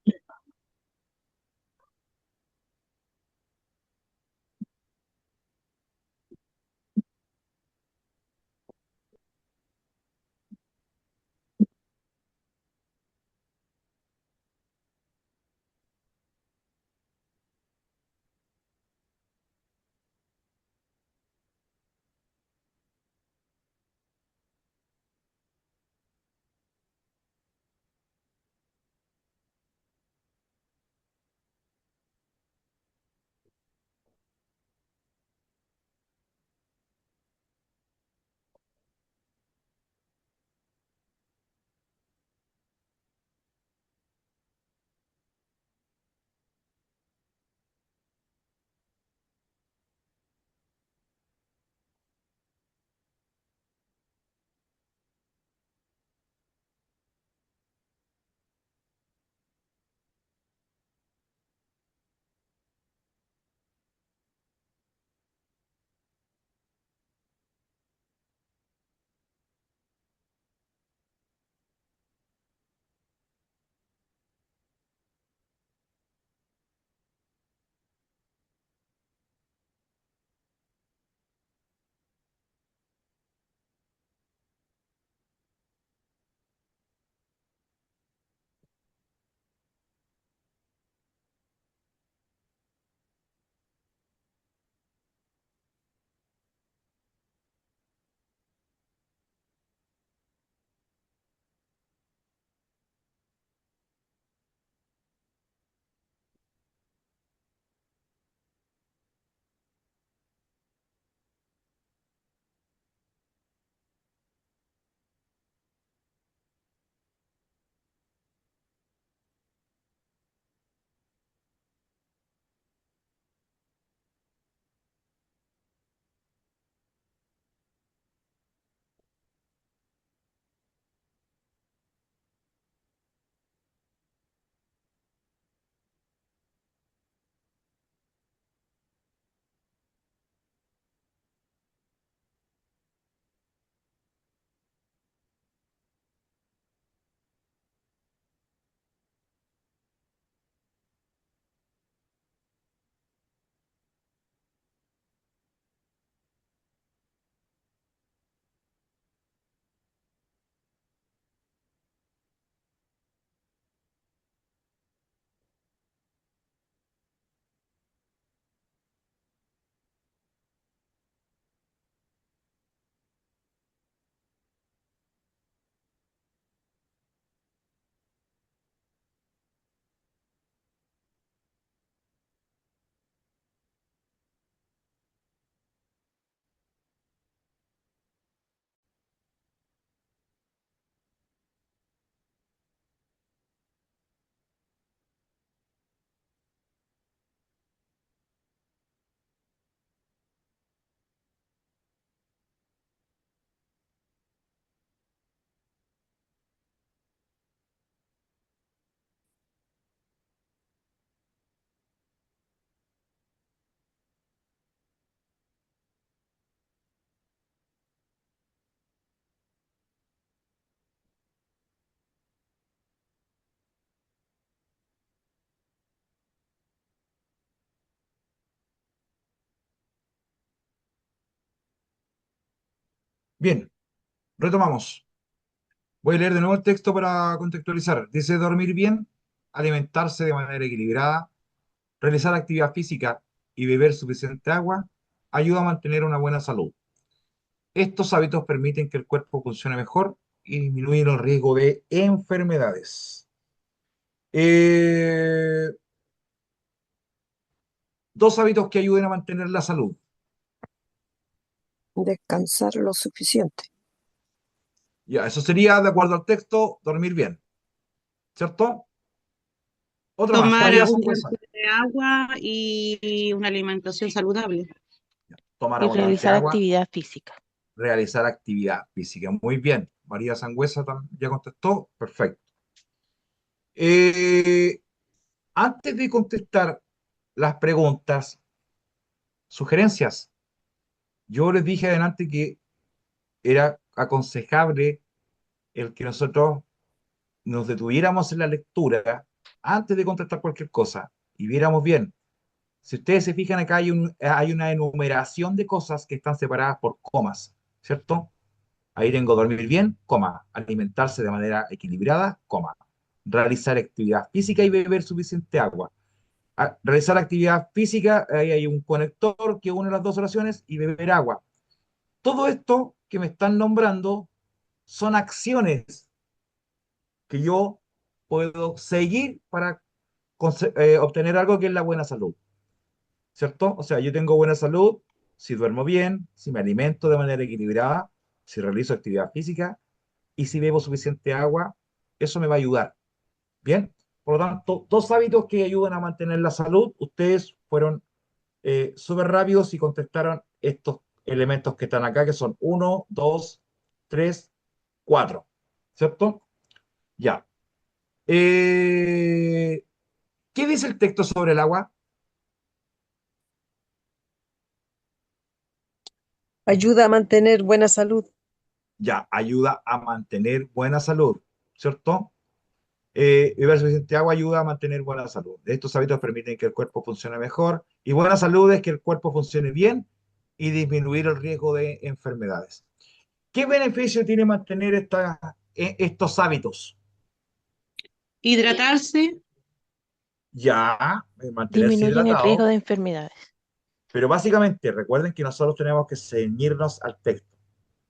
Bien, retomamos. Voy a leer de nuevo el texto para contextualizar. Dice dormir bien, alimentarse de manera equilibrada, realizar actividad física y beber suficiente agua ayuda a mantener una buena salud. Estos hábitos permiten que el cuerpo funcione mejor y disminuyen el riesgo de enfermedades. Eh, Dos hábitos que ayuden a mantener la salud. Descansar lo suficiente. Ya, eso sería, de acuerdo al texto, dormir bien, ¿cierto? Otra más, Tomar María abundante Sangüesa. agua y una alimentación saludable. Tomar Y abundante realizar agua, actividad física. realizar actividad física. Muy bien. María Sangüesa ya contestó. Perfecto. Eh, Antes de contestar las preguntas, sugerencias, yo les dije adelante que era aconsejable el que nosotros nos detuviéramos en la lectura antes de contestar cualquier cosa y viéramos bien. Si ustedes se fijan acá hay una enumeración de cosas que están separadas por comas, ¿cierto? Ahí tengo dormir bien, coma, alimentarse de manera equilibrada, coma, realizar actividad física y beber suficiente agua. Realizar actividad física, ahí hay un conector que une las dos oraciones y beber agua. Todo esto que me están nombrando son acciones que yo puedo seguir para obtener algo que es la buena salud, ¿cierto? O sea, yo tengo buena salud si duermo bien, si me alimento de manera equilibrada, si realizo actividad física y si bebo suficiente agua, eso me va a ayudar. Bien, por lo tanto, dos hábitos que ayudan a mantener la salud. Ustedes fueron súper rápidos y contestaron estos elementos que están acá, que son uno, dos, tres, cuatro, ¿cierto? Ya. Eh, ¿Qué dice el texto sobre el agua? Ayuda a mantener buena salud. Ya, ayuda a mantener buena salud, ¿cierto? Beber suficiente agua ayuda a mantener buena salud. Estos hábitos permiten que el cuerpo funcione mejor y buena salud es que el cuerpo funcione bien y disminuir el riesgo de enfermedades. ¿Qué beneficio tiene mantener estos hábitos? Hidratarse, Ya, mantenerse Disminuyen el riesgo hidratado, de enfermedades. pero básicamente recuerden que nosotros tenemos que ceñirnos al texto,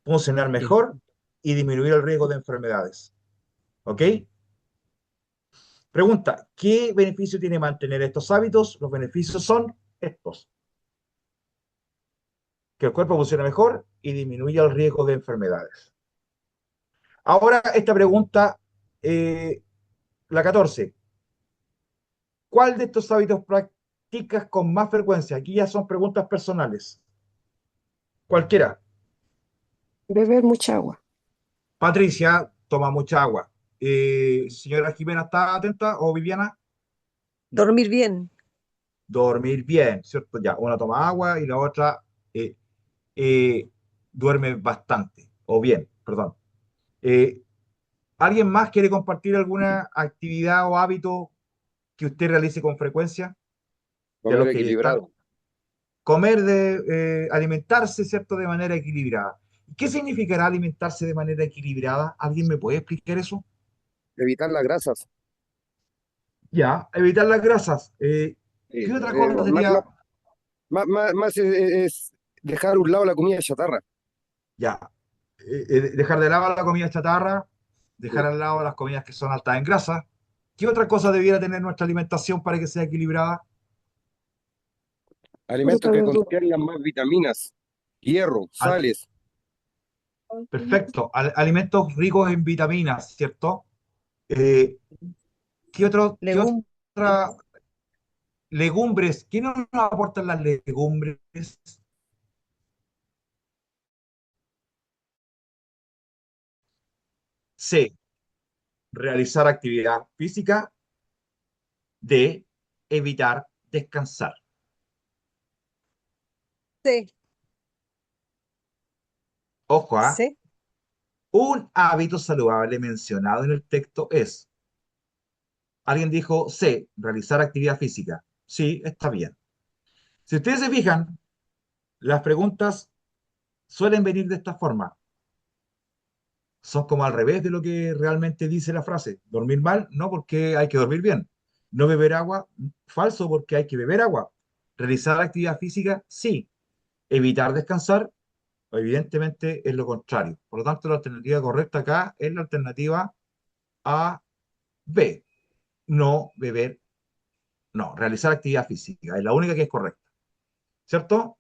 funcionar mejor y disminuir el riesgo de enfermedades. ¿Ok? Pregunta, ¿qué beneficio tiene mantener estos hábitos? Los beneficios son estos: que el cuerpo funcione mejor y disminuya el riesgo de enfermedades. Ahora, esta pregunta, la 14. ¿Cuál de estos hábitos practicas con más frecuencia? Aquí ya son preguntas personales. Cualquiera. Beber mucha agua. Patricia toma mucha agua. Señora Jimena, ¿está atenta? ¿O Viviana? Dormir bien. Dormir bien, ¿cierto? Ya, una toma agua y la otra eh, duerme bastante, o bien, perdón. Eh, ¿Alguien más quiere compartir alguna actividad o hábito que usted realice con frecuencia? De Comer los que están, equilibrado. alimentarse, ¿cierto? De manera equilibrada. ¿Qué significará alimentarse de manera equilibrada? ¿Alguien me puede explicar eso? Evitar las grasas. Ya, evitar las grasas. Sí, ¿Qué otra cosa sería? más es dejar a un lado la comida chatarra. Ya, dejar de lado la comida chatarra, dejar Sí. al lado las comidas que son altas en grasa. ¿Qué otra cosa debiera tener nuestra alimentación para que sea equilibrada? Alimentos Fruta, que verdura. contengan más vitaminas, hierro, Al- sales. Perfecto, alimentos ricos en vitaminas, ¿cierto? Eh, qué Legumbres. otra legumbres? ¿Qué nos aportan las legumbres? C, realizar actividad física. D, evitar descansar. Sí. Ojo, Sí. un hábito saludable mencionado en el texto es, alguien dijo C, realizar actividad física. Sí, está bien. Si ustedes se fijan, las preguntas suelen venir de esta forma. son como al revés de lo que realmente dice la frase. Dormir mal, no, porque hay que dormir bien. No beber agua, falso, porque hay que beber agua. Realizar actividad física, sí. Evitar descansar, evidentemente es lo contrario. Por lo tanto, la alternativa correcta acá es la alternativa A, B. No beber, no, realizar actividad física. Es la única que es correcta. ¿Cierto?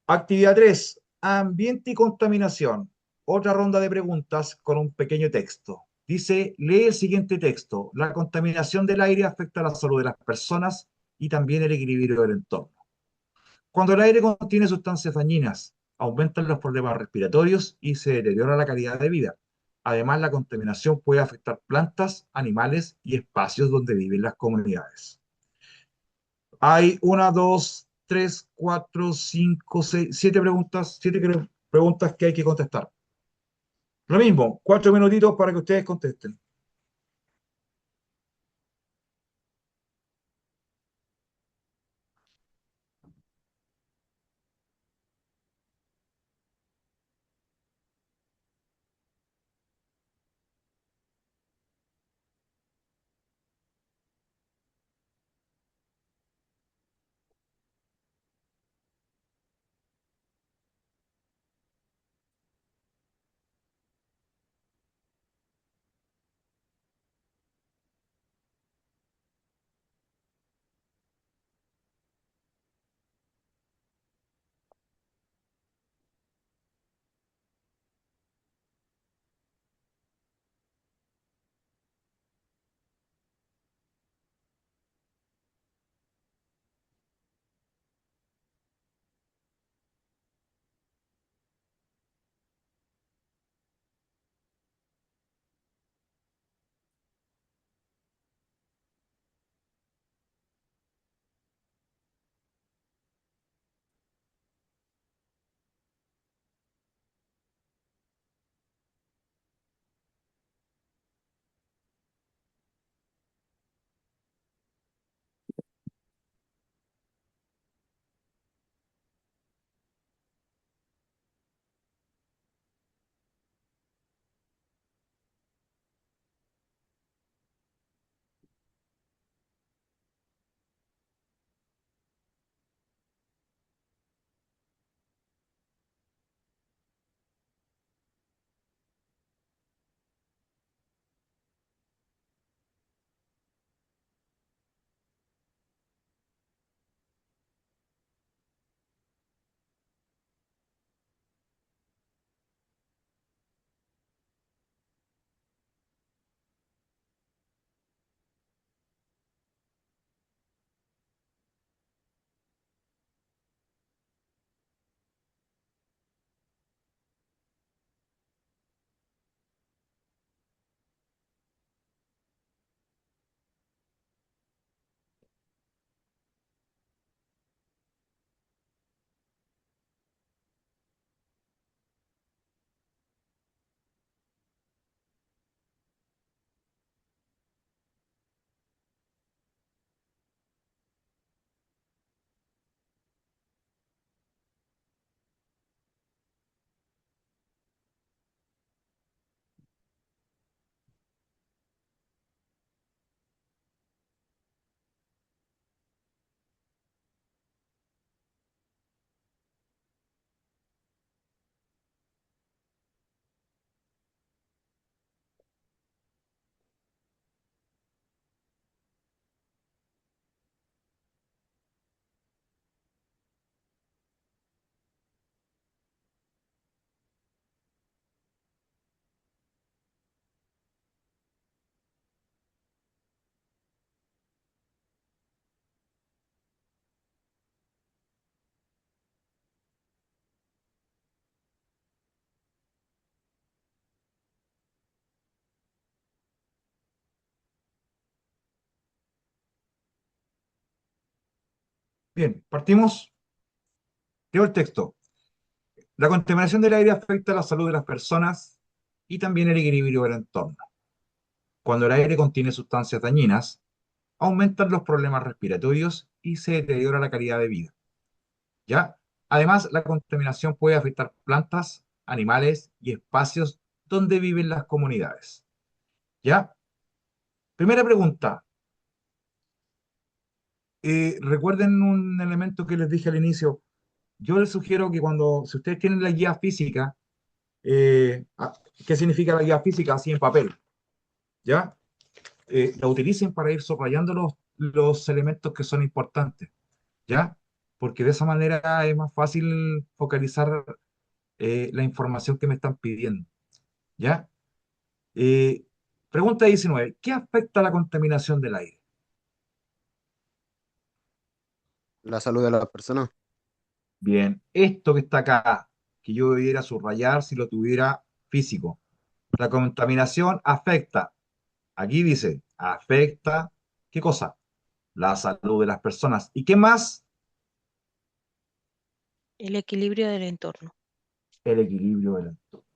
Actividad 3, ambiente y contaminación. Otra ronda de preguntas con un pequeño texto. Dice, lee el siguiente texto. La contaminación del aire afecta a la salud de las personas y también el equilibrio del entorno. Cuando el aire contiene sustancias dañinas, aumentan los problemas respiratorios y se deteriora la calidad de vida. Además, la contaminación puede afectar plantas, animales y espacios donde viven las comunidades. Hay una, dos, tres, cuatro, cinco, seis, siete preguntas que hay que contestar. Lo mismo, 4 minutitos para que ustedes contesten. Bien, partimos. Leo el texto. La contaminación del aire afecta a la salud de las personas y también el equilibrio del entorno. Cuando el aire contiene sustancias dañinas, aumentan los problemas respiratorios y se deteriora la calidad de vida. ¿Ya? Además, la contaminación puede afectar plantas, animales y espacios donde viven las comunidades. ¿Ya? Primera pregunta. Recuerden un elemento que les dije al inicio. Yo les sugiero que si ustedes tienen la guía física, ¿qué significa la guía física? Así en papel, ¿ya? La utilicen para ir subrayando los elementos que son importantes, ¿ya? Porque de esa manera es más fácil focalizar la información que me están pidiendo, ¿ya? Eh, Pregunta 19. ¿Qué afecta la contaminación del aire? La salud de las personas. Bien, esto que está acá, que yo debiera subrayar si lo tuviera físico. La contaminación afecta, aquí dice, afecta, ¿qué cosa? La salud de las personas. ¿Y qué más? El equilibrio del entorno. El equilibrio del entorno,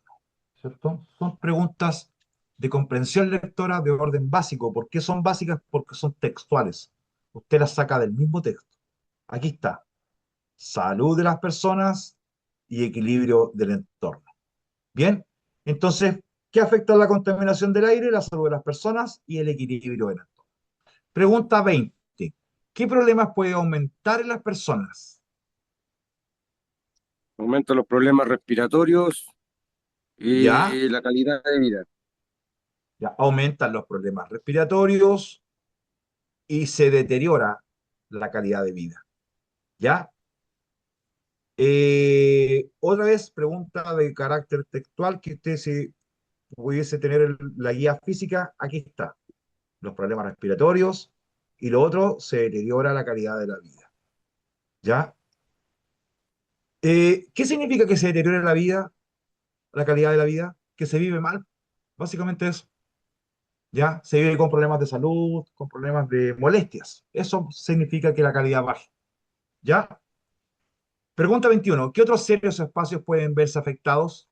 ¿cierto? Son preguntas de comprensión lectora de orden básico. ¿Por qué son básicas? Porque son textuales. Usted las saca del mismo texto. Aquí está. Salud de las personas y equilibrio del entorno. Bien, entonces, ¿qué afecta la contaminación del aire, la salud de las personas y el equilibrio del entorno? Pregunta 20. ¿Qué problemas puede aumentar en las personas? Aumenta los problemas respiratorios Ya, y la calidad de vida. ya aumentan los problemas respiratorios y se deteriora la calidad de vida. ¿Ya? Otra vez, pregunta de carácter textual que usted si pudiese tener la guía física, aquí está. Los problemas respiratorios y lo otro, se deteriora la calidad de la vida. ¿Ya? ¿Qué significa que se deteriore la vida, la calidad de la vida? Que se vive mal. Básicamente eso. ¿Ya? Se vive con problemas de salud, con problemas de molestias. Eso significa que la calidad baja. ¿Ya? Pregunta 21. ¿Qué otros serios espacios pueden verse afectados?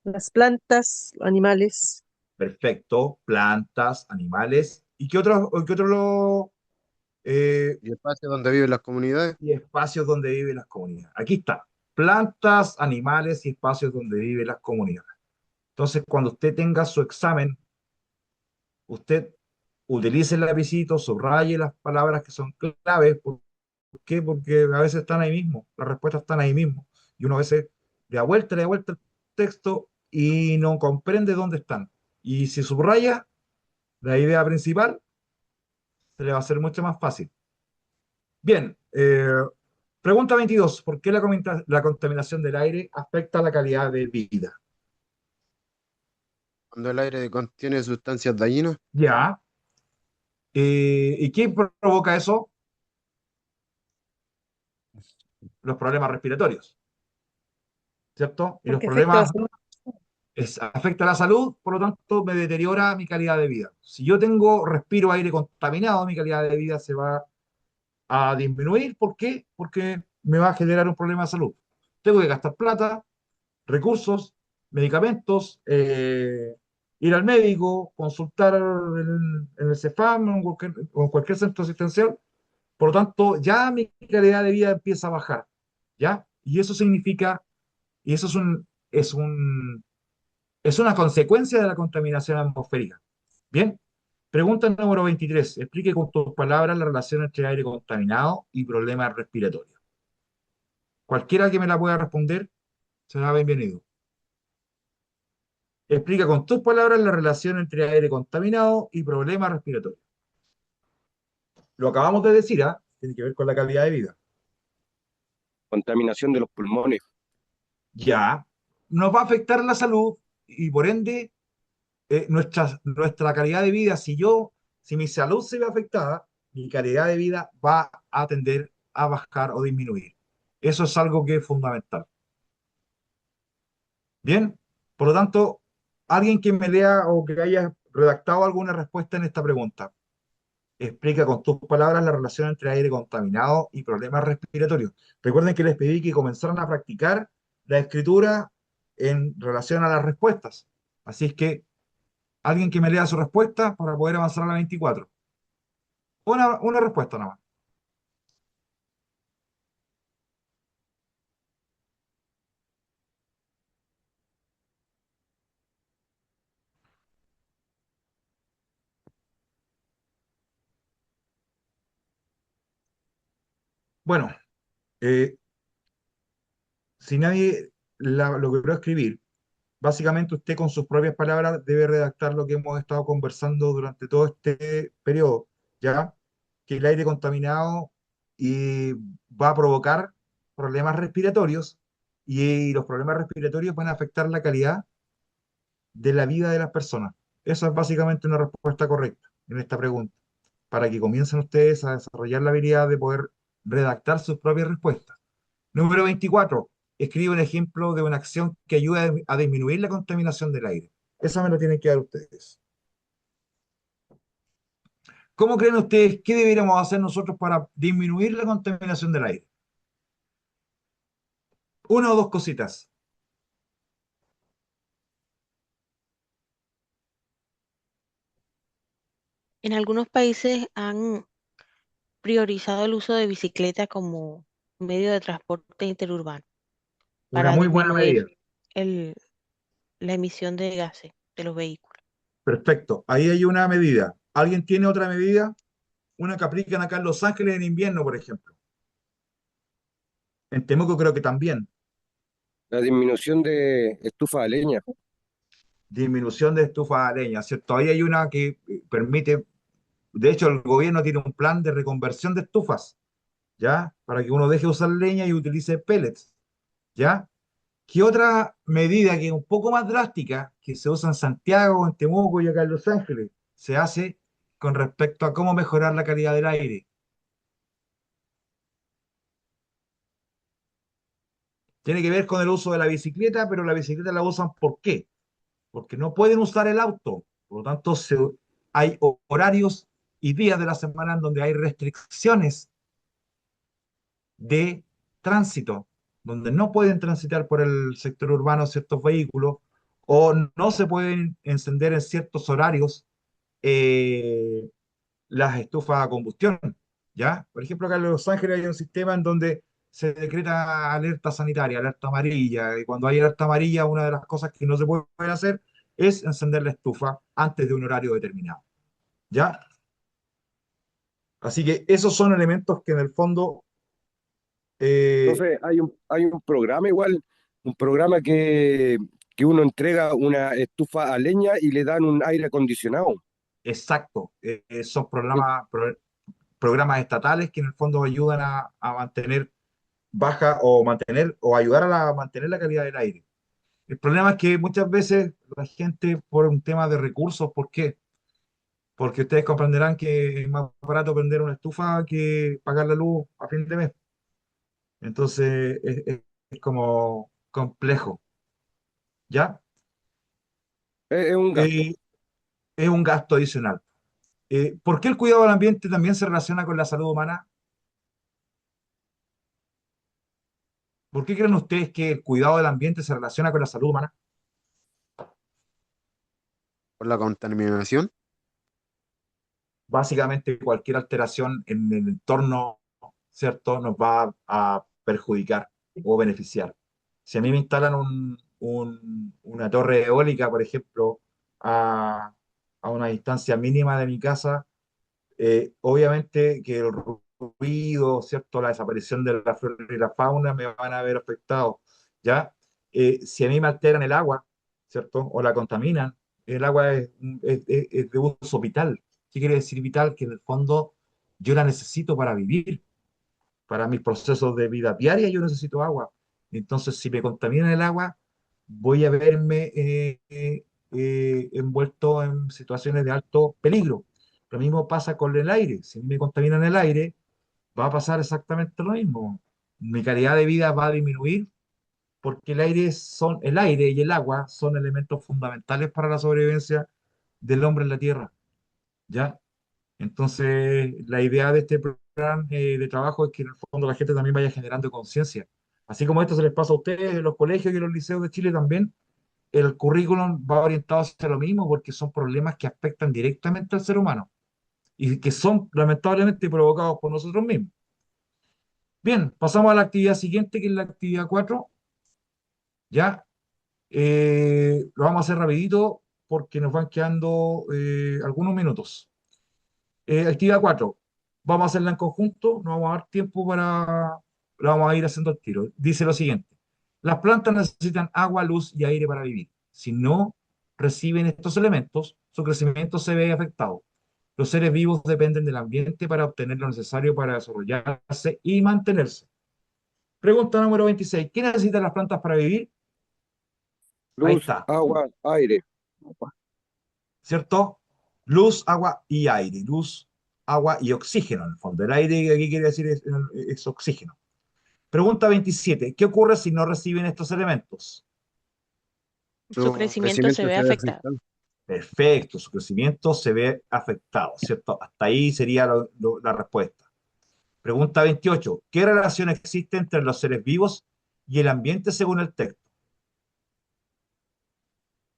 Las plantas, animales, Perfecto. Plantas, animales. ¿Y Y espacios donde viven las comunidades. y espacios donde viven las comunidades? Aquí está. Plantas, animales y espacios donde viven las comunidades. Entonces, cuando usted tenga su examen, usted utilice el lapicito, subraye las palabras que son claves. ¿Por qué? Porque a veces están ahí mismo, las respuestas están ahí mismo. Y uno a veces le da vuelta el texto y no comprende dónde están. Y si subraya la idea principal, se le va a hacer mucho más fácil. Bien, pregunta 22. ¿Por qué la contaminación del aire afecta la calidad de vida? Cuando el aire contiene sustancias dañinas. Ya. ¿Y qué provoca eso? Los problemas respiratorios, ¿cierto? Y los porque afecta a la problemas salud. afecta a la salud, por lo tanto me deteriora mi calidad de vida. Si yo respiro aire contaminado, mi calidad de vida se va a disminuir. ¿Por qué? Porque me va a generar un problema de salud. Tengo que gastar plata, recursos, medicamentos, ir al médico, consultar en el CEFAM o en cualquier centro asistencial. Por lo tanto, ya mi calidad de vida empieza a bajar, ¿ya? Y eso significa, y eso es una consecuencia de la contaminación atmosférica. Bien, pregunta número 23. Explique con tus palabras la relación entre aire contaminado y problemas respiratorios. Cualquiera que me la pueda responder será bienvenido. Explica con tus palabras la relación entre aire contaminado y problemas respiratorios. Lo acabamos de decir, ¿ah? Tiene que ver con la calidad de vida. Contaminación de los pulmones. Ya, nos va a afectar la salud y por ende nuestra calidad de vida. Si mi salud se ve afectada, mi calidad de vida va a tender a bajar o disminuir. Eso es algo que es fundamental. Bien, por lo tanto, alguien que me lea o que haya redactado alguna respuesta en esta pregunta, explica con tus palabras la relación entre aire contaminado y problemas respiratorios. Recuerden que les pedí que comenzaran a practicar la escritura en relación a las respuestas. Así es que alguien que me lea su respuesta para poder avanzar a la 24. Una respuesta nada más. Bueno, si nadie lo logró escribir, básicamente usted con sus propias palabras debe redactar lo que hemos estado conversando durante todo este periodo, ¿ya? Que el aire contaminado va a provocar problemas respiratorios y los problemas respiratorios van a afectar la calidad de la vida de las personas. Esa es básicamente una respuesta correcta en esta pregunta, para que comiencen ustedes a desarrollar la habilidad de poder redactar sus propias respuestas. Número 24. Escribe un ejemplo de una acción que ayude a disminuir la contaminación del aire. Esa me lo tienen que dar ustedes. ¿Cómo creen ustedes qué deberíamos hacer nosotros para disminuir la contaminación del aire? Una o dos cositas. En algunos países han priorizado el uso de bicicleta como medio de transporte interurbano Una para muy buena medida. disminuir el, la emisión de gases de los vehículos. Perfecto. Ahí hay una medida. ¿Alguien tiene otra medida? Una que aplican acá en Los Ángeles en invierno, por ejemplo. En Temuco creo que también. La disminución de estufa de leña. Disminución de estufa de leña, ¿cierto? Ahí hay una que permite, de hecho el gobierno tiene un plan de reconversión de estufas, ¿ya? Para que uno deje de usar leña y utilice pellets, ¿ya? ¿Qué otra medida que es un poco más drástica, que se usa en Santiago, en Temuco y acá en Los Ángeles, se hace con respecto a cómo mejorar la calidad del aire? Tiene que ver con el uso de la bicicleta, pero la bicicleta la usan ¿por qué? Porque no pueden usar el auto. Por lo tanto, hay horarios y días de la semana en donde hay restricciones de tránsito, donde no pueden transitar por el sector urbano ciertos vehículos o no se pueden encender en ciertos horarios eh, las estufas a combustión, ¿ya? Por ejemplo, acá en Los Ángeles hay un sistema en donde se decreta alerta sanitaria, alerta amarilla, y cuando hay alerta amarilla, una de las cosas que no se puede hacer es encender la estufa antes de un horario determinado, ¿ya? Así que esos son elementos que en el fondo, eh, Profe, hay un programa igual, un programa que uno entrega una estufa a leña y le dan un aire acondicionado. exacto, son programas estatales que en el fondo ayudan a mantener baja o mantener o ayudar mantener la calidad del aire. El problema es que muchas veces la gente, por un tema de recursos, ¿por qué? Porque ustedes comprenderán que es más barato prender una estufa que pagar la luz a fin de mes. Entonces es como complejo, ¿ya? Es un gasto. Eh, es un gasto adicional. ¿Por qué el cuidado del ambiente también se relaciona con la salud humana? ¿Por qué creen ustedes que el cuidado del ambiente se relaciona con la salud humana? Por la contaminación. Básicamente cualquier alteración en el entorno, ¿cierto?, nos va a perjudicar o beneficiar. Si a mí me instalan una torre eólica, por ejemplo, a una distancia mínima de mi casa, obviamente que el ruido, ¿cierto?, la desaparición de la flora y la fauna me van a ver afectado, ¿ya? Si a mí me alteran el agua, ¿cierto?, o la contaminan, el agua es de uso vital. ¿Qué quiere decir vital? Que en el fondo yo la necesito para vivir, para mis procesos de vida diaria yo necesito agua. Entonces, si me contaminan el agua, voy a verme envuelto en situaciones de alto peligro. Lo mismo pasa con el aire. Si me contaminan el aire, va a pasar exactamente lo mismo. Mi calidad de vida va a disminuir porque el aire y el agua son elementos fundamentales para la sobrevivencia del hombre en la Tierra, ¿ya? Entonces, la idea de este plan de trabajo es que en el fondo la gente también vaya generando conciencia. Así como esto se les pasa a ustedes en los colegios y en los liceos de Chile también, el currículum va orientado hacia lo mismo porque son problemas que afectan directamente al ser humano y que son lamentablemente provocados por nosotros mismos. Bien, pasamos a la actividad siguiente, que es la actividad 4. Ya, lo vamos a hacer rapidito porque nos van quedando algunos minutos. Actividad 4. Vamos a hacerla en conjunto, no vamos a dar tiempo para... Lo vamos a ir haciendo al tiro. Dice lo siguiente. Las plantas necesitan agua, luz y aire para vivir. Si no reciben estos elementos, su crecimiento se ve afectado. Los seres vivos dependen del ambiente para obtener lo necesario para desarrollarse y mantenerse. Pregunta número 26. ¿Qué necesitan las plantas para vivir? Ahí Luz, está, agua, aire. ¿cierto? Luz, agua y aire. Luz, agua y oxígeno, en el fondo. El aire aquí quiere decir es oxígeno. Pregunta 27. ¿Qué ocurre si no reciben estos elementos? Su Su crecimiento se crecimiento ve se ve afectado. afectado. Perfecto, su crecimiento se ve afectado, ¿cierto? Hasta ahí sería la respuesta. Pregunta 28. ¿Qué relación existe entre los seres vivos y el ambiente según el texto?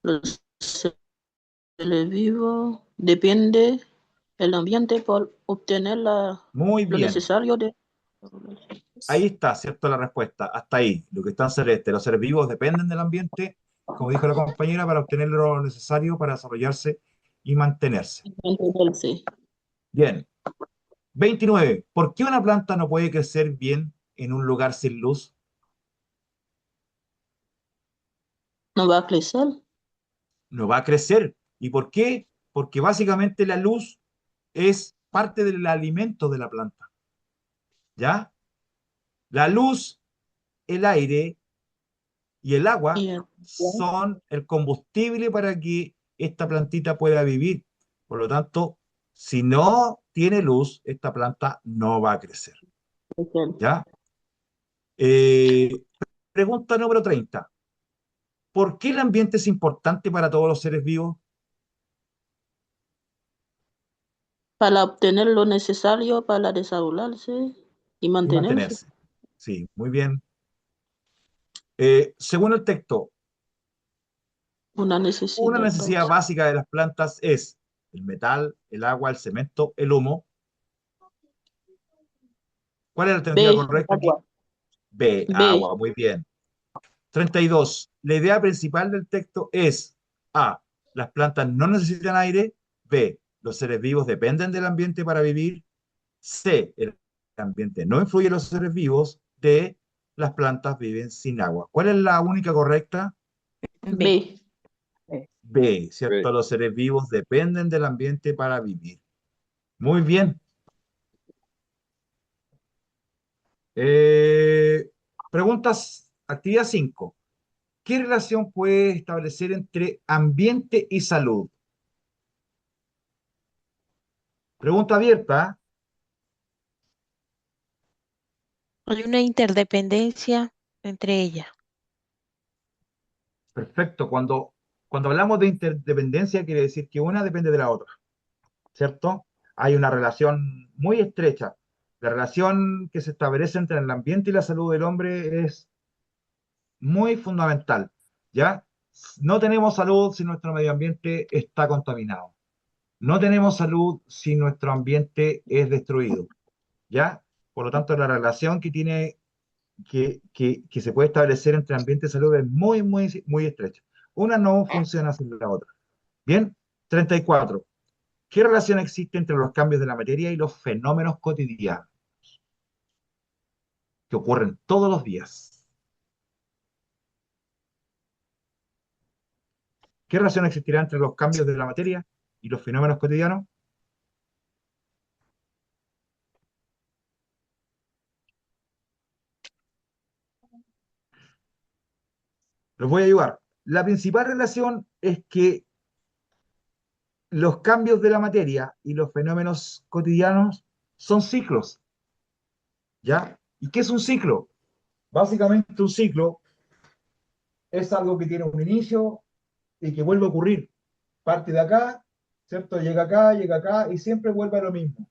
Los seres vivos depende del ambiente por obtener Muy lo bien. necesario de... Ahí está, ¿cierto? La respuesta. Hasta ahí. Lo que está en celeste. Los seres vivos dependen del ambiente, como dijo la compañera, para obtener lo necesario para desarrollarse y mantenerse. mantenerse. Bien. 29. ¿Por qué una planta no puede crecer bien en un lugar sin luz? No va a crecer. No va a crecer. ¿Y por qué? Porque básicamente la luz es parte del alimento de la planta. ¿Ya? La luz, el aire y el agua Y son el combustible para que esta plantita pueda vivir. Por lo tanto, si no tiene luz, esta planta no va a crecer. ¿Ya? Eh, Pregunta número 30. ¿Por qué el ambiente es importante para todos los seres vivos? para obtener lo necesario para desarrollarse y Y mantenerse. mantenerse. Sí, muy bien. Según el texto, Una una necesidad necesidad básica. básica de las plantas es el metal, el agua, el cemento, el humo. ¿Cuál es la alternativa B, correcta aquí? agua. B, B, agua, muy bien. 32. La idea principal del texto es A. Las plantas no necesitan aire. B. Los seres vivos dependen del ambiente para vivir. C. El ambiente no influye en los seres vivos. D. Las plantas viven sin agua. ¿Cuál es la única correcta? B. B, B. ¿cierto? Los seres vivos dependen del ambiente para vivir. Muy bien. Eh, Preguntas, actividad 5. ¿Qué relación puede establecer entre ambiente y salud? Pregunta abierta. Hay una interdependencia entre ellas. Perfecto. Cuando hablamos de interdependencia, quiere decir que una depende de la otra, ¿cierto? Hay una relación muy estrecha. La relación que se establece entre el ambiente y la salud del hombre es muy fundamental, ¿ya? No tenemos salud si nuestro medio ambiente está contaminado. No tenemos salud si nuestro ambiente es destruido, ¿ya? Por lo tanto, la relación que tiene, que se puede establecer entre ambiente y salud es muy, muy, muy estrecha. Una no funciona sin la otra. Bien, 34. ¿Qué relación existe entre los cambios de la materia y los fenómenos cotidianos que ocurren todos los días? ¿Qué relación existirá entre los cambios de la materia y los fenómenos cotidianos? Los voy a ayudar. La principal relación es que los cambios de la materia y los fenómenos cotidianos son ciclos, ¿ya? ¿Y qué es un ciclo? Básicamente un ciclo es algo que tiene un inicio y que vuelve a ocurrir. Parte de acá, ¿cierto? Llega acá y siempre vuelve a lo mismo.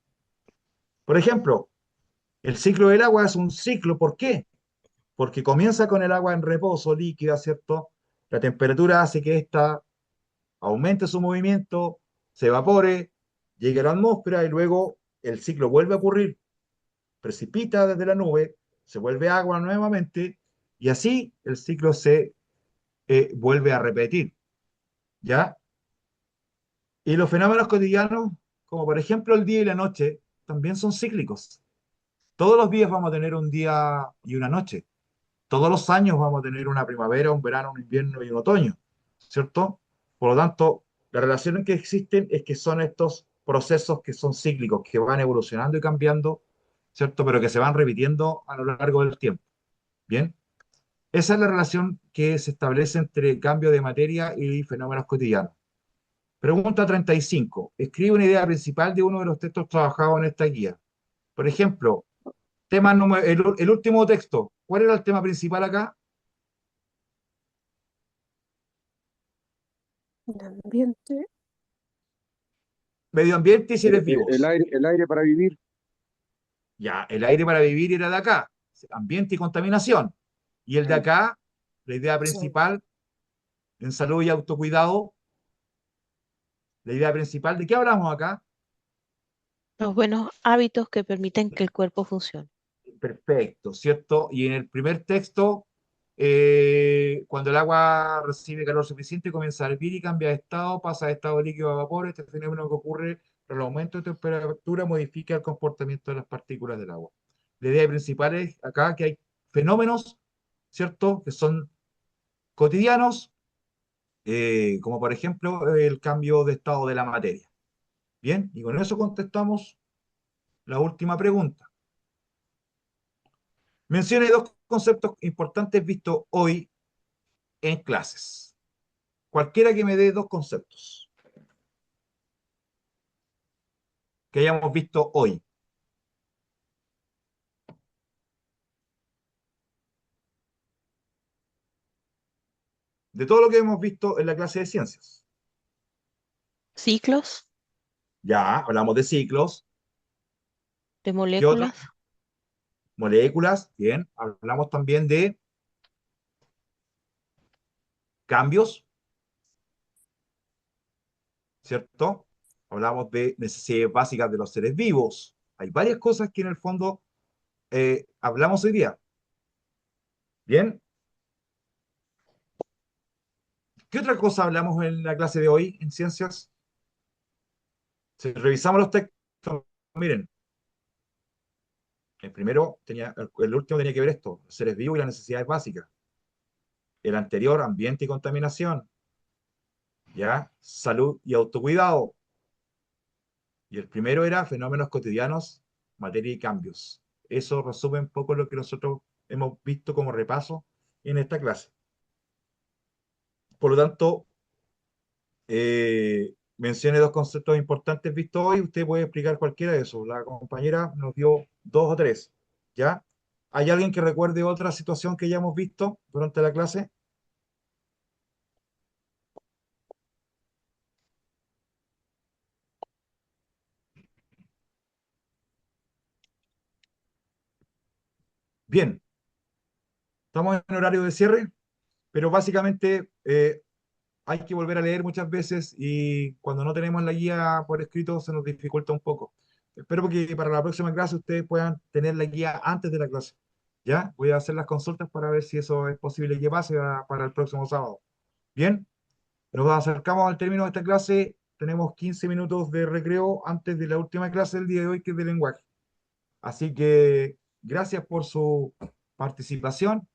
Por ejemplo, el ciclo del agua es un ciclo. ¿Por qué? Porque comienza con el agua en reposo líquida, ¿cierto? La temperatura hace que ésta aumente su movimiento, se evapore, llegue a la atmósfera y luego el ciclo vuelve a ocurrir, precipita desde la nube, se vuelve agua nuevamente y así el ciclo se vuelve a repetir, ¿ya? Y los fenómenos cotidianos, como por ejemplo el día y la noche, también son cíclicos. Todos los días vamos a tener un día y una noche. Todos los años vamos a tener una primavera, un verano, un invierno y un otoño, ¿cierto? Por lo tanto, la relación que existen es que son estos procesos que son cíclicos, que van evolucionando y cambiando, ¿cierto? Pero que se van repitiendo a lo largo del tiempo. ¿Bien? Esa es la relación que se establece entre cambio de materia y fenómenos cotidianos. Pregunta 35. Escribe una idea principal de uno de los textos trabajados en esta guía. Por ejemplo, el último texto. ¿Cuál era el tema principal acá? El ambiente. Medio ambiente y seres vivos. El aire para vivir. Ya, el aire para vivir era de acá. Ambiente y contaminación. Y el de acá, la idea principal en salud y autocuidado. La idea principal, ¿de qué hablamos acá? Los buenos hábitos que permiten que el cuerpo funcione. Perfecto, ¿cierto? Y en el primer texto, cuando el agua recibe calor suficiente, comienza a hervir y cambia de estado, pasa de estado líquido a vapor. Este fenómeno que ocurre por el aumento de temperatura modifica el comportamiento de las partículas del agua. La idea principal es acá que hay fenómenos, ¿cierto? Que son cotidianos, como por ejemplo el cambio de estado de la materia. Bien, y con eso contestamos la última pregunta. Mencione dos conceptos importantes vistos hoy en clases. Cualquiera que me dé dos conceptos que hayamos visto hoy. De todo lo que hemos visto en la clase de ciencias. Ciclos Ya, hablamos de ciclos. de ¿Qué otro? moléculas, Moléculas, bien. Hablamos también de cambios, ¿cierto? Hablamos de necesidades básicas de los seres vivos. Hay varias cosas que en el fondo hablamos hoy día. Bien. ¿Qué otra cosa hablamos en la clase de hoy en ciencias? Si revisamos los textos, miren, el último tenía que ver esto, los seres vivos y las necesidades básicas. El anterior, ambiente y contaminación. ¿Ya? Salud y autocuidado. Y el primero era fenómenos cotidianos, materia y cambios. Eso resume un poco lo que nosotros hemos visto como repaso en esta clase. Por lo tanto, mencione dos conceptos importantes vistos hoy. Usted puede explicar cualquiera de esos. La compañera nos dio dos o tres. ¿Ya? ¿Hay alguien que recuerde otra situación que hayamos visto durante la clase? Bien, estamos en horario de cierre, pero básicamente hay que volver a leer muchas veces y cuando no tenemos la guía por escrito se nos dificulta un poco. Espero que para la próxima clase ustedes puedan tener la guía antes de la clase. ¿Ya? Voy a hacer las consultas para ver si eso es posible que pase para el próximo sábado. Bien, nos acercamos al término de esta clase. Tenemos 15 minutos de recreo antes de la última clase del día de hoy, que es de lenguaje. Así que gracias por su participación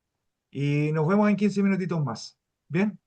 y nos vemos en 15 minutitos más. Bien.